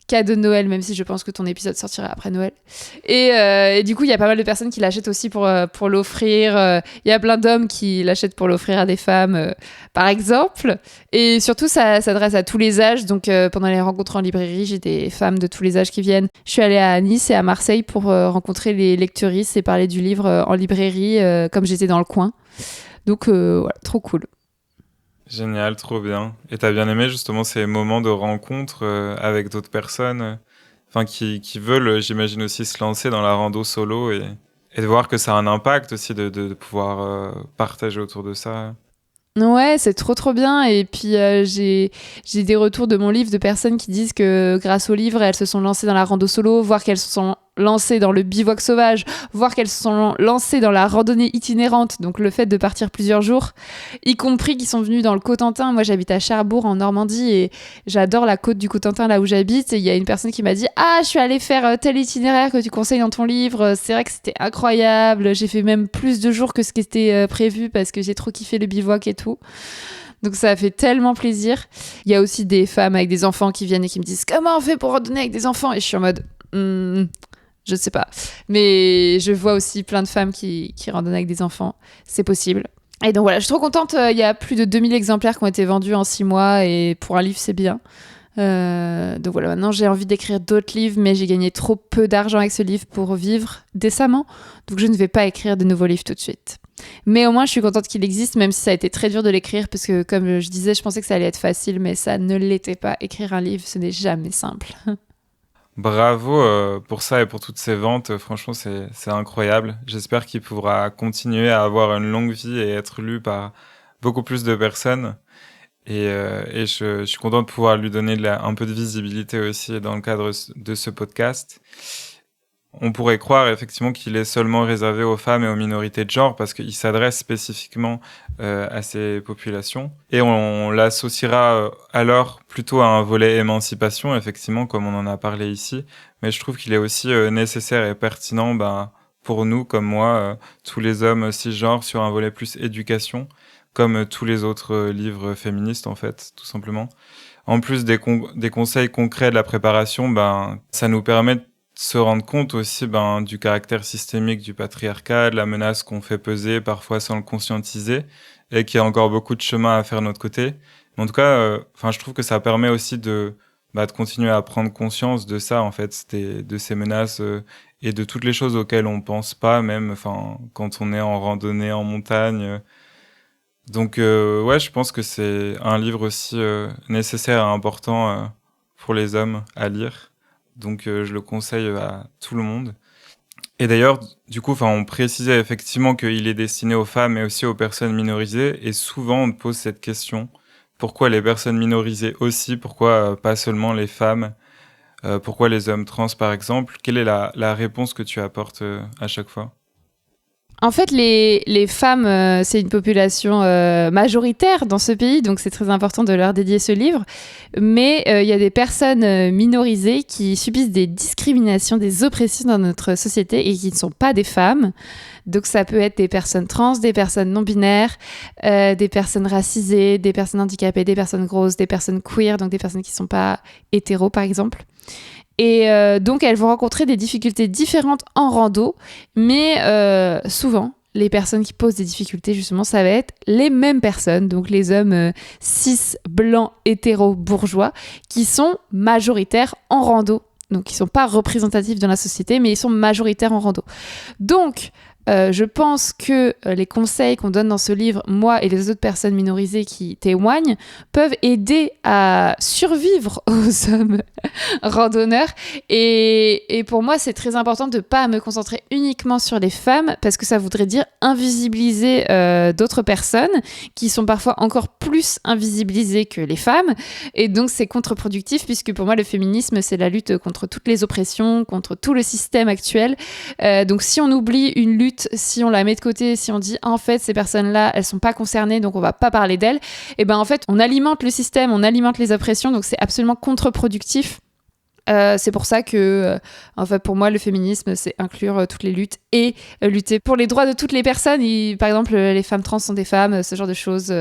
cadeau de Noël, même si je pense que ton épisode sortira après Noël. Et du coup, il y a pas mal de personnes qui l'achètent aussi pour l'offrir. Il y a plein d'hommes qui l'achètent pour l'offrir à des femmes, par exemple. Et surtout, ça s'adresse à tous les âges. Donc, pendant les rencontres en librairie, j'ai des femmes de tous les âges qui viennent. Je suis allée à Nice et à Marseille pour rencontrer les lectrices et parler du livre en librairie, comme j'étais dans le coin. Donc, voilà, trop cool. Génial, trop bien. Et t'as bien aimé justement ces moments de rencontre avec d'autres personnes, enfin qui veulent, j'imagine aussi se lancer dans la rando solo et de voir que ça a un impact aussi de pouvoir partager autour de ça. Ouais, c'est trop trop bien. Et puis j'ai des retours de mon livre de personnes qui disent que grâce au livre, elles se sont lancées dans la rando solo, voire qu'elles se sont lancées dans le bivouac sauvage, voire qu'elles se sont lancées dans la randonnée itinérante, donc le fait de partir plusieurs jours, y compris qui sont venues dans le Cotentin. Moi, j'habite à Cherbourg en Normandie et j'adore la côte du Cotentin là où j'habite. Et il y a une personne qui m'a dit: ah, je suis allée faire tel itinéraire que tu conseilles dans ton livre. C'est vrai que c'était incroyable. J'ai fait même plus de jours que ce qui était prévu parce que j'ai trop kiffé le bivouac et tout. Donc ça fait tellement plaisir. Il y a aussi des femmes avec des enfants qui viennent et qui me disent: comment on fait pour randonner avec des enfants? Et je suis en mode je sais pas. Mais je vois aussi plein de femmes qui randonnent avec des enfants. C'est possible. Et donc voilà, je suis trop contente. Il y a plus de 2000 exemplaires qui ont été vendus en 6 mois et pour un livre, c'est bien. Donc voilà, maintenant j'ai envie d'écrire d'autres livres, mais j'ai gagné trop peu d'argent avec ce livre pour vivre décemment. Donc je ne vais pas écrire de nouveaux livres tout de suite. Mais au moins, je suis contente qu'il existe, même si ça a été très dur de l'écrire, parce que comme je disais, je pensais que ça allait être facile, mais ça ne l'était pas. Écrire un livre, ce n'est jamais simple. Bravo pour ça et pour toutes ces ventes. Franchement, c'est incroyable. J'espère qu'il pourra continuer à avoir une longue vie et être lu par beaucoup plus de personnes. Et je suis content de pouvoir lui donner un peu de visibilité aussi dans le cadre de ce podcast. On pourrait croire effectivement qu'il est seulement réservé aux femmes et aux minorités de genre parce qu'il s'adresse spécifiquement à ces populations. Et on l'associera alors plutôt à un volet émancipation, effectivement, comme on en a parlé ici. Mais je trouve qu'il est aussi nécessaire et pertinent pour nous, comme moi, tous les hommes cisgenres, sur un volet plus éducation, comme tous les autres livres féministes, en fait, tout simplement. En plus des conseils concrets de la préparation, ça nous permet de se rendre compte aussi du caractère systémique du patriarcat, de la menace qu'on fait peser parfois sans le conscientiser et qu'il y a encore beaucoup de chemin à faire de notre côté. Mais en tout cas, je trouve que ça permet aussi de continuer à prendre conscience de ça, en fait, de ces menaces et de toutes les choses auxquelles on pense pas, même quand on est en randonnée en montagne. Donc ouais, je pense que c'est un livre aussi nécessaire et important pour les hommes à lire. Donc je le conseille à tout le monde. Et d'ailleurs, du coup, on précisait effectivement qu'il est destiné aux femmes et aussi aux personnes minorisées. Et souvent, on te pose cette question. Pourquoi les personnes minorisées aussi? Pourquoi pas seulement les femmes? Pourquoi les hommes trans, par exemple? Quelle est la réponse que tu apportes à chaque fois? En fait, les femmes, c'est une population majoritaire dans ce pays, donc c'est très important de leur dédier ce livre. Mais il y a des personnes minorisées qui subissent des discriminations, des oppressions dans notre société et qui ne sont pas des femmes. Donc ça peut être des personnes trans, des personnes non-binaires, des personnes racisées, des personnes handicapées, des personnes grosses, des personnes queer, donc des personnes qui ne sont pas hétéros par exemple. Et donc, elles vont rencontrer des difficultés différentes en rando, mais souvent, les personnes qui posent des difficultés, justement, ça va être les mêmes personnes, donc les hommes cis, blancs, hétéros, bourgeois, qui sont majoritaires en rando. Donc, ils ne sont pas représentatifs dans la société, mais ils sont majoritaires en rando. Donc, je pense que les conseils qu'on donne dans ce livre, moi et les autres personnes minorisées qui témoignent, peuvent aider à survivre aux hommes randonneurs. Et pour moi, c'est très important de ne pas me concentrer uniquement sur les femmes, parce que ça voudrait dire invisibiliser d'autres personnes qui sont parfois encore plus invisibilisées que les femmes. Et donc, c'est contre-productif, puisque pour moi, le féminisme, c'est la lutte contre toutes les oppressions, contre tout le système actuel. Donc, si on oublie une lutte, si on la met de côté, si on dit en fait ces personnes-là elles sont pas concernées donc on va pas parler d'elles, et ben en fait on alimente le système, on alimente les oppressions, donc c'est absolument contre-productif. C'est pour ça que en fait pour moi le féminisme c'est inclure toutes les luttes et lutter pour les droits de toutes les personnes. Par exemple les femmes trans sont des femmes, ce genre de choses,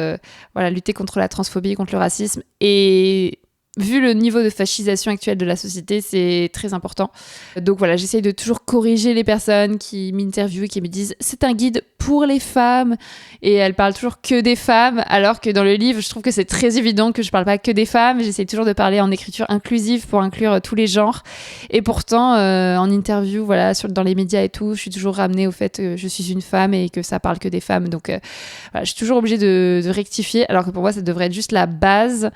voilà, lutter contre la transphobie, contre le racisme. Et vu le niveau de fascisation actuel de la société, c'est très important. Donc voilà, j'essaye de toujours corriger les personnes qui m'interviewent et qui me disent « c'est un guide pour les femmes » et elles parlent toujours que des femmes, alors que dans le livre, je trouve que c'est très évident que je parle pas que des femmes. J'essaye toujours de parler en écriture inclusive pour inclure tous les genres. Et pourtant, en interview, voilà, dans les médias et tout, je suis toujours ramenée au fait que je suis une femme et que ça parle que des femmes. Donc voilà, je suis toujours obligée de rectifier, alors que pour moi, ça devrait être juste la base.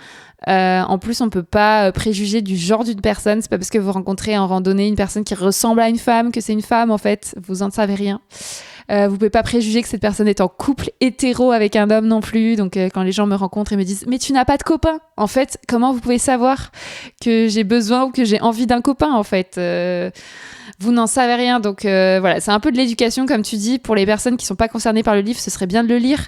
En plus, on peut pas préjuger du genre d'une personne. C'est pas parce que vous rencontrez en randonnée une personne qui ressemble à une femme que c'est une femme, en fait. Vous en savez rien. Vous pouvez pas préjuger que cette personne est en couple hétéro avec un homme non plus. Donc quand les gens me rencontrent et me disent « mais tu n'as pas de copain !» En fait, comment vous pouvez savoir que j'ai besoin ou que j'ai envie d'un copain, en fait vous n'en savez rien. Donc voilà, c'est un peu de l'éducation, comme tu dis. Pour les personnes qui ne sont pas concernées par le livre, ce serait bien de le lire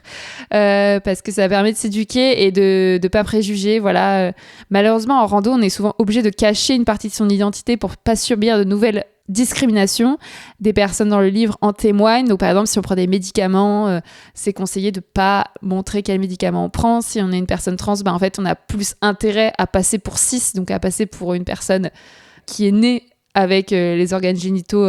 parce que ça permet de s'éduquer et de ne pas préjuger. Voilà. Malheureusement, en rando, on est souvent obligé de cacher une partie de son identité pour ne pas subir de nouvelles discriminations. Des personnes dans le livre en témoignent. Donc par exemple, si on prend des médicaments, c'est conseillé de ne pas montrer quel médicament on prend. Si on est une personne trans, en fait, on a plus intérêt à passer pour cis, donc à passer pour une personne qui est née avec les organes génitaux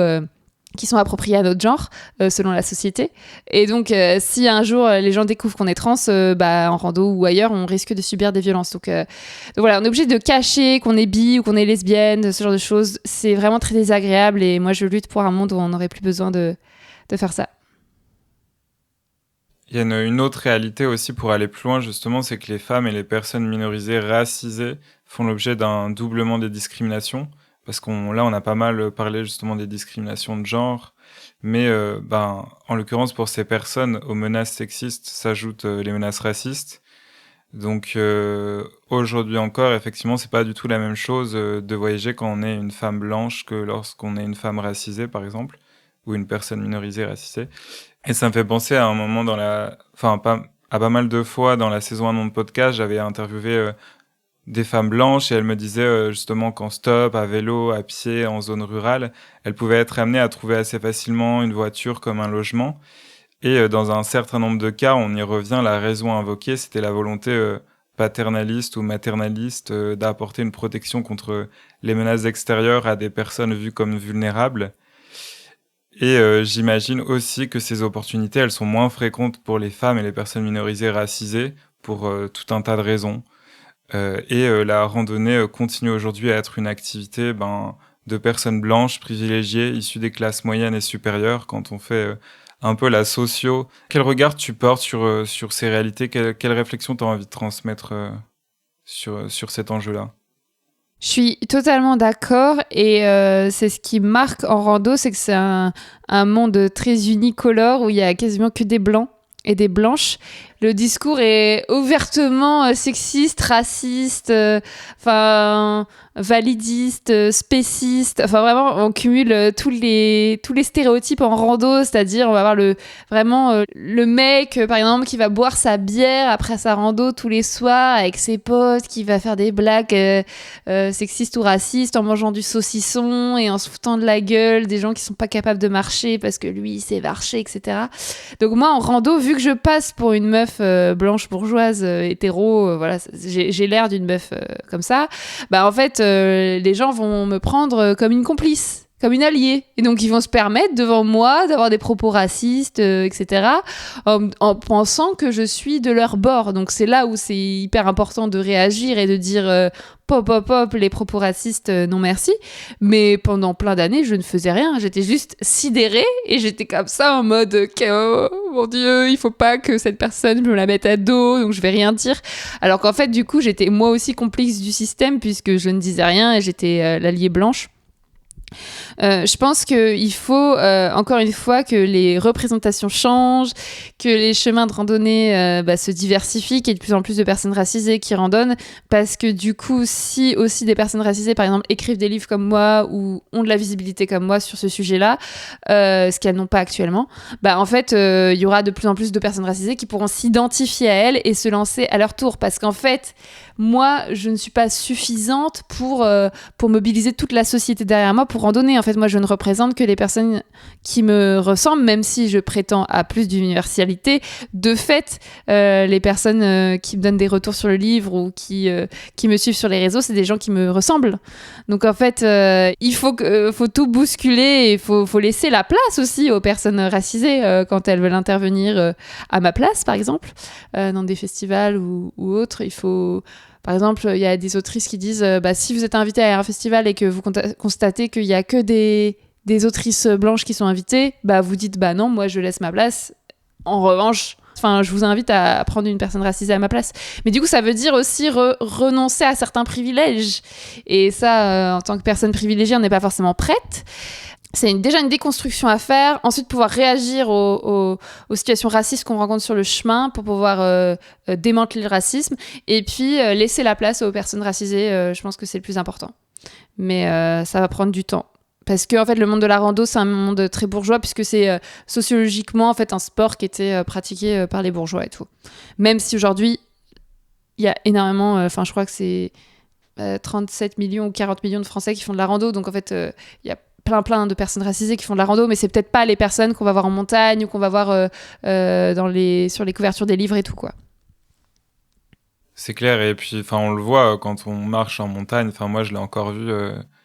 qui sont appropriés à notre genre, selon la société. Et donc, si un jour les gens découvrent qu'on est trans, en rando ou ailleurs, on risque de subir des violences. Donc voilà, on est obligé de cacher qu'on est bi ou qu'on est lesbienne, ce genre de choses. C'est vraiment très désagréable et moi, je lutte pour un monde où on n'aurait plus besoin de faire ça. Il y a une autre réalité aussi pour aller plus loin, justement, c'est que les femmes et les personnes minorisées, racisées, font l'objet d'un doublement des discriminations. Parce on a pas mal parlé justement des discriminations de genre, mais en l'occurrence pour ces personnes, aux menaces sexistes s'ajoutent les menaces racistes. Donc aujourd'hui encore, effectivement, c'est pas du tout la même chose de voyager quand on est une femme blanche que lorsqu'on est une femme racisée, par exemple, ou une personne minorisée racisée. Et ça me fait penser à un moment à pas mal de fois dans la saison 1 de mon podcast, j'avais interviewé des femmes blanches et elles me disaient justement qu'en stop, à vélo, à pied, en zone rurale, elles pouvaient être amenées à trouver assez facilement une voiture comme un logement. Et dans un certain nombre de cas, on y revient, la raison invoquée, c'était la volonté paternaliste ou maternaliste d'apporter une protection contre les menaces extérieures à des personnes vues comme vulnérables. Et j'imagine aussi que ces opportunités, elles sont moins fréquentes pour les femmes et les personnes minorisées racisées pour tout un tas de raisons. La randonnée continue aujourd'hui à être une activité de personnes blanches privilégiées issues des classes moyennes et supérieures quand on fait un peu la socio. Quel regard tu portes sur ces réalités? Quelle réflexion tu as envie de transmettre sur cet enjeu-là? Je suis totalement d'accord et c'est ce qui marque en rando, c'est que c'est un monde très unicolore où il y a quasiment que des blancs et des blanches. le discours est ouvertement sexiste, raciste, validiste, spéciste. Enfin, vraiment, on cumule tous les stéréotypes en rando, c'est-à-dire on va avoir le mec, par exemple, qui va boire sa bière après sa rando tous les soirs avec ses potes, qui va faire des blagues sexistes ou racistes en mangeant du saucisson et en se foutant de la gueule des gens qui sont pas capables de marcher parce que lui, il sait marcher, etc. Donc moi, en rando, vu que je passe pour une meuf blanche bourgeoise hétéro, voilà, j'ai l'air d'une meuf comme ça, bah en fait, les gens vont me prendre comme une complice, comme une alliée. Et donc, ils vont se permettre devant moi d'avoir des propos racistes, etc., en pensant que je suis de leur bord. Donc, c'est là où c'est hyper important de réagir et de dire pop, les propos racistes, non merci. Mais pendant plein d'années, je ne faisais rien. J'étais juste sidérée et j'étais comme ça en mode oh mon Dieu, il faut pas que cette personne me la mette à dos, donc je vais rien dire. Alors qu'en fait, du coup, j'étais moi aussi complice du système puisque je ne disais rien et j'étais l'alliée blanche. Je pense qu'il faut, encore une fois, que les représentations changent, que les chemins de randonnée se diversifient, qu'il y ait de plus en plus de personnes racisées qui randonnent, parce que du coup, si aussi des personnes racisées, par exemple, écrivent des livres comme moi ou ont de la visibilité comme moi sur ce sujet-là, ce qu'elles n'ont pas actuellement, en fait, il y aura de plus en plus de personnes racisées qui pourront s'identifier à elles et se lancer à leur tour, parce qu'en fait, moi, je ne suis pas suffisante pour mobiliser toute la société derrière moi pour randonner. En fait, moi, je ne représente que les personnes qui me ressemblent, même si je prétends à plus d'universalité. De fait, les personnes qui me donnent des retours sur le livre ou qui me suivent sur les réseaux, c'est des gens qui me ressemblent. Donc, en fait, il faut tout bousculer et il faut laisser la place aussi aux personnes racisées quand elles veulent intervenir à ma place, par exemple, dans des festivals ou autres. Il faut... Par exemple, il y a des autrices qui disent si vous êtes invité à un festival et que vous constatez qu'il n'y a que des autrices blanches qui sont invitées, vous dites non, moi je laisse ma place. En revanche, je vous invite à prendre une personne racisée à ma place. Mais du coup, ça veut dire aussi renoncer à certains privilèges. Et ça, en tant que personne privilégiée, on n'est pas forcément prête. C'est déjà une déconstruction à faire. Ensuite, pouvoir réagir aux situations racistes qu'on rencontre sur le chemin pour pouvoir démanteler le racisme. Et puis, laisser la place aux personnes racisées, je pense que c'est le plus important. Mais ça va prendre du temps. Parce que en fait, le monde de la rando, c'est un monde très bourgeois, puisque c'est sociologiquement en fait, un sport qui était pratiqué par les bourgeois et tout. Même si aujourd'hui, il y a énormément... je crois que c'est 37 millions ou 40 millions de Français qui font de la rando. Donc en fait, il y a plein de personnes racisées qui font de la rando, mais c'est peut-être pas les personnes qu'on va voir en montagne ou qu'on va voir sur les couvertures des livres et tout, quoi. C'est clair, et puis on le voit quand on marche en montagne. Moi, je l'ai encore vu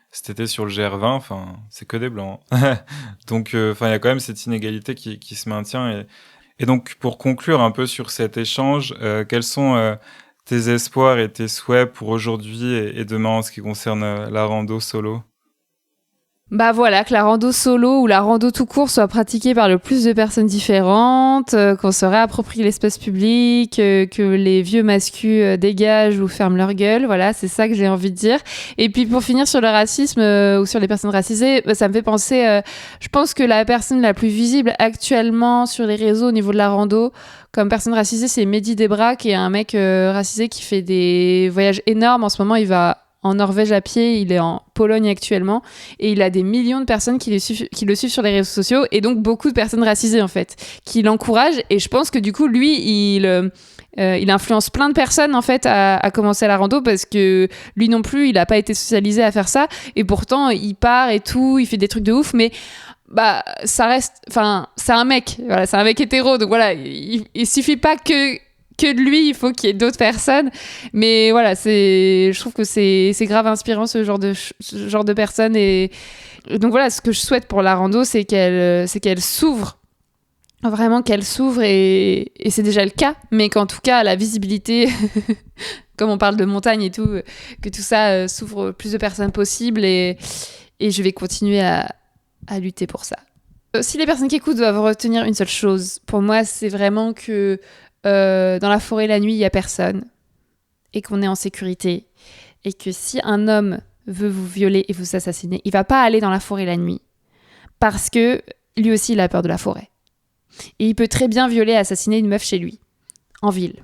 cet été sur le GR20. C'est que des blancs. Donc, il y a quand même cette inégalité qui se maintient. Et donc, pour conclure un peu sur cet échange, quels sont tes espoirs et tes souhaits pour aujourd'hui et demain en ce qui concerne la rando solo ? Voilà, que la rando solo ou la rando tout court soit pratiquée par le plus de personnes différentes, qu'on se réapproprie l'espace public, que les vieux mascus dégagent ou ferment leur gueule. Voilà, c'est ça que j'ai envie de dire. Et puis pour finir sur le racisme ou sur les personnes racisées, ça me fait penser, je pense que la personne la plus visible actuellement sur les réseaux au niveau de la rando, comme personne racisée, c'est Mehdi Debra, qui est un mec racisé qui fait des voyages énormes. En ce moment, il va en Norvège à pied, il est en Pologne actuellement, et il a des millions de personnes qui le suivent sur les réseaux sociaux, et donc beaucoup de personnes racisées en fait, qui l'encouragent, et je pense que du coup lui, il influence plein de personnes en fait à commencer la rando, parce que lui non plus, il n'a pas été socialisé à faire ça, et pourtant il part et tout, il fait des trucs de ouf, mais ça reste, c'est un mec, voilà, c'est un mec hétéro, donc voilà, il suffit pas que de lui, il faut qu'il y ait d'autres personnes. Mais voilà, je trouve que c'est grave inspirant ce genre de personnes. Et donc voilà, ce que je souhaite pour la rando, c'est qu'elle s'ouvre. Vraiment qu'elle s'ouvre, et c'est déjà le cas. Mais qu'en tout cas, la visibilité, comme on parle de montagne et tout, que tout ça s'ouvre plus de personnes possible. Et je vais continuer à lutter pour ça. Si les personnes qui écoutent doivent retenir une seule chose, pour moi, c'est vraiment que dans la forêt la nuit, il n'y a personne et qu'on est en sécurité, et que si un homme veut vous violer et vous assassiner, il va pas aller dans la forêt la nuit parce que lui aussi il a peur de la forêt, et il peut très bien violer et assassiner une meuf chez lui en ville.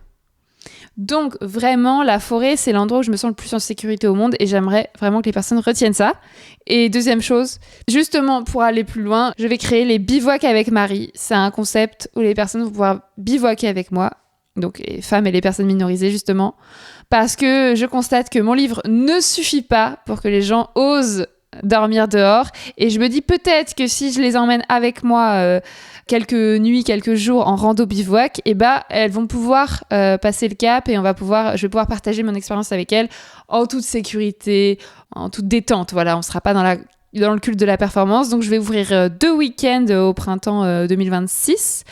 Donc vraiment, la forêt, c'est l'endroit où je me sens le plus en sécurité au monde et j'aimerais vraiment que les personnes retiennent ça. Et deuxième chose, justement pour aller plus loin, je vais créer les bivouacs avec Marie. C'est un concept où les personnes vont pouvoir bivouaquer avec moi, donc les femmes et les personnes minorisées justement, parce que je constate que mon livre ne suffit pas pour que les gens osent dormir dehors. Et je me dis peut-être que si je les emmène avec moi quelques nuits, quelques jours en rando bivouac, elles vont pouvoir passer le cap et je vais pouvoir partager mon expérience avec elles en toute sécurité, en toute détente. Voilà, on ne sera pas dans le culte de la performance. Donc je vais ouvrir 2 week-ends au printemps 2026.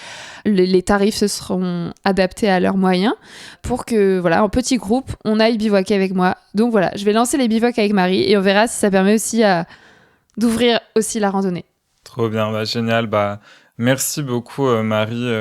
Les tarifs se seront adaptés à leurs moyens pour que, voilà, en petit groupe, on aille bivouaquer avec moi. Donc voilà, je vais lancer les bivouacs avec Marie et on verra si ça permet aussi d'ouvrir aussi la randonnée. Trop bien, génial. Merci beaucoup Marie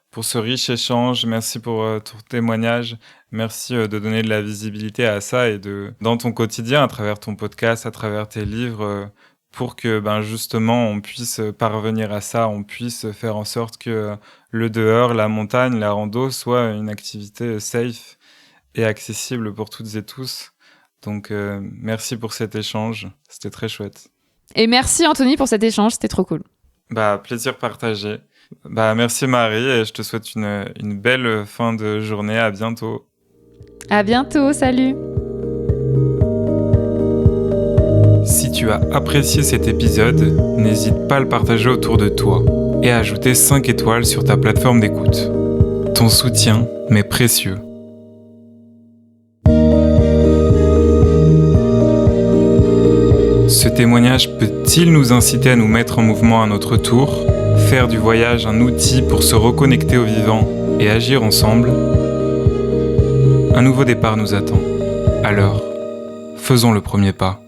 pour ce riche échange. Merci pour ton témoignage. Merci de donner de la visibilité à ça et dans ton quotidien, à travers ton podcast, à travers tes livres, pour que justement on puisse parvenir à ça, on puisse faire en sorte que le dehors, la montagne, la rando soit une activité safe et accessible pour toutes et tous. Donc merci pour cet échange, c'était très chouette. Et merci Anthony pour cet échange, c'était trop cool. Plaisir partagé. Merci Marie et je te souhaite une belle fin de journée. À bientôt. À bientôt, salut. Si tu as apprécié cet épisode, n'hésite pas à le partager autour de toi et à ajouter 5 étoiles sur ta plateforme d'écoute. Ton soutien m'est précieux. Ce témoignage peut-il nous inciter à nous mettre en mouvement à notre tour, faire du voyage un outil pour se reconnecter au vivant et agir ensemble ? Un nouveau départ nous attend. Alors, faisons le premier pas.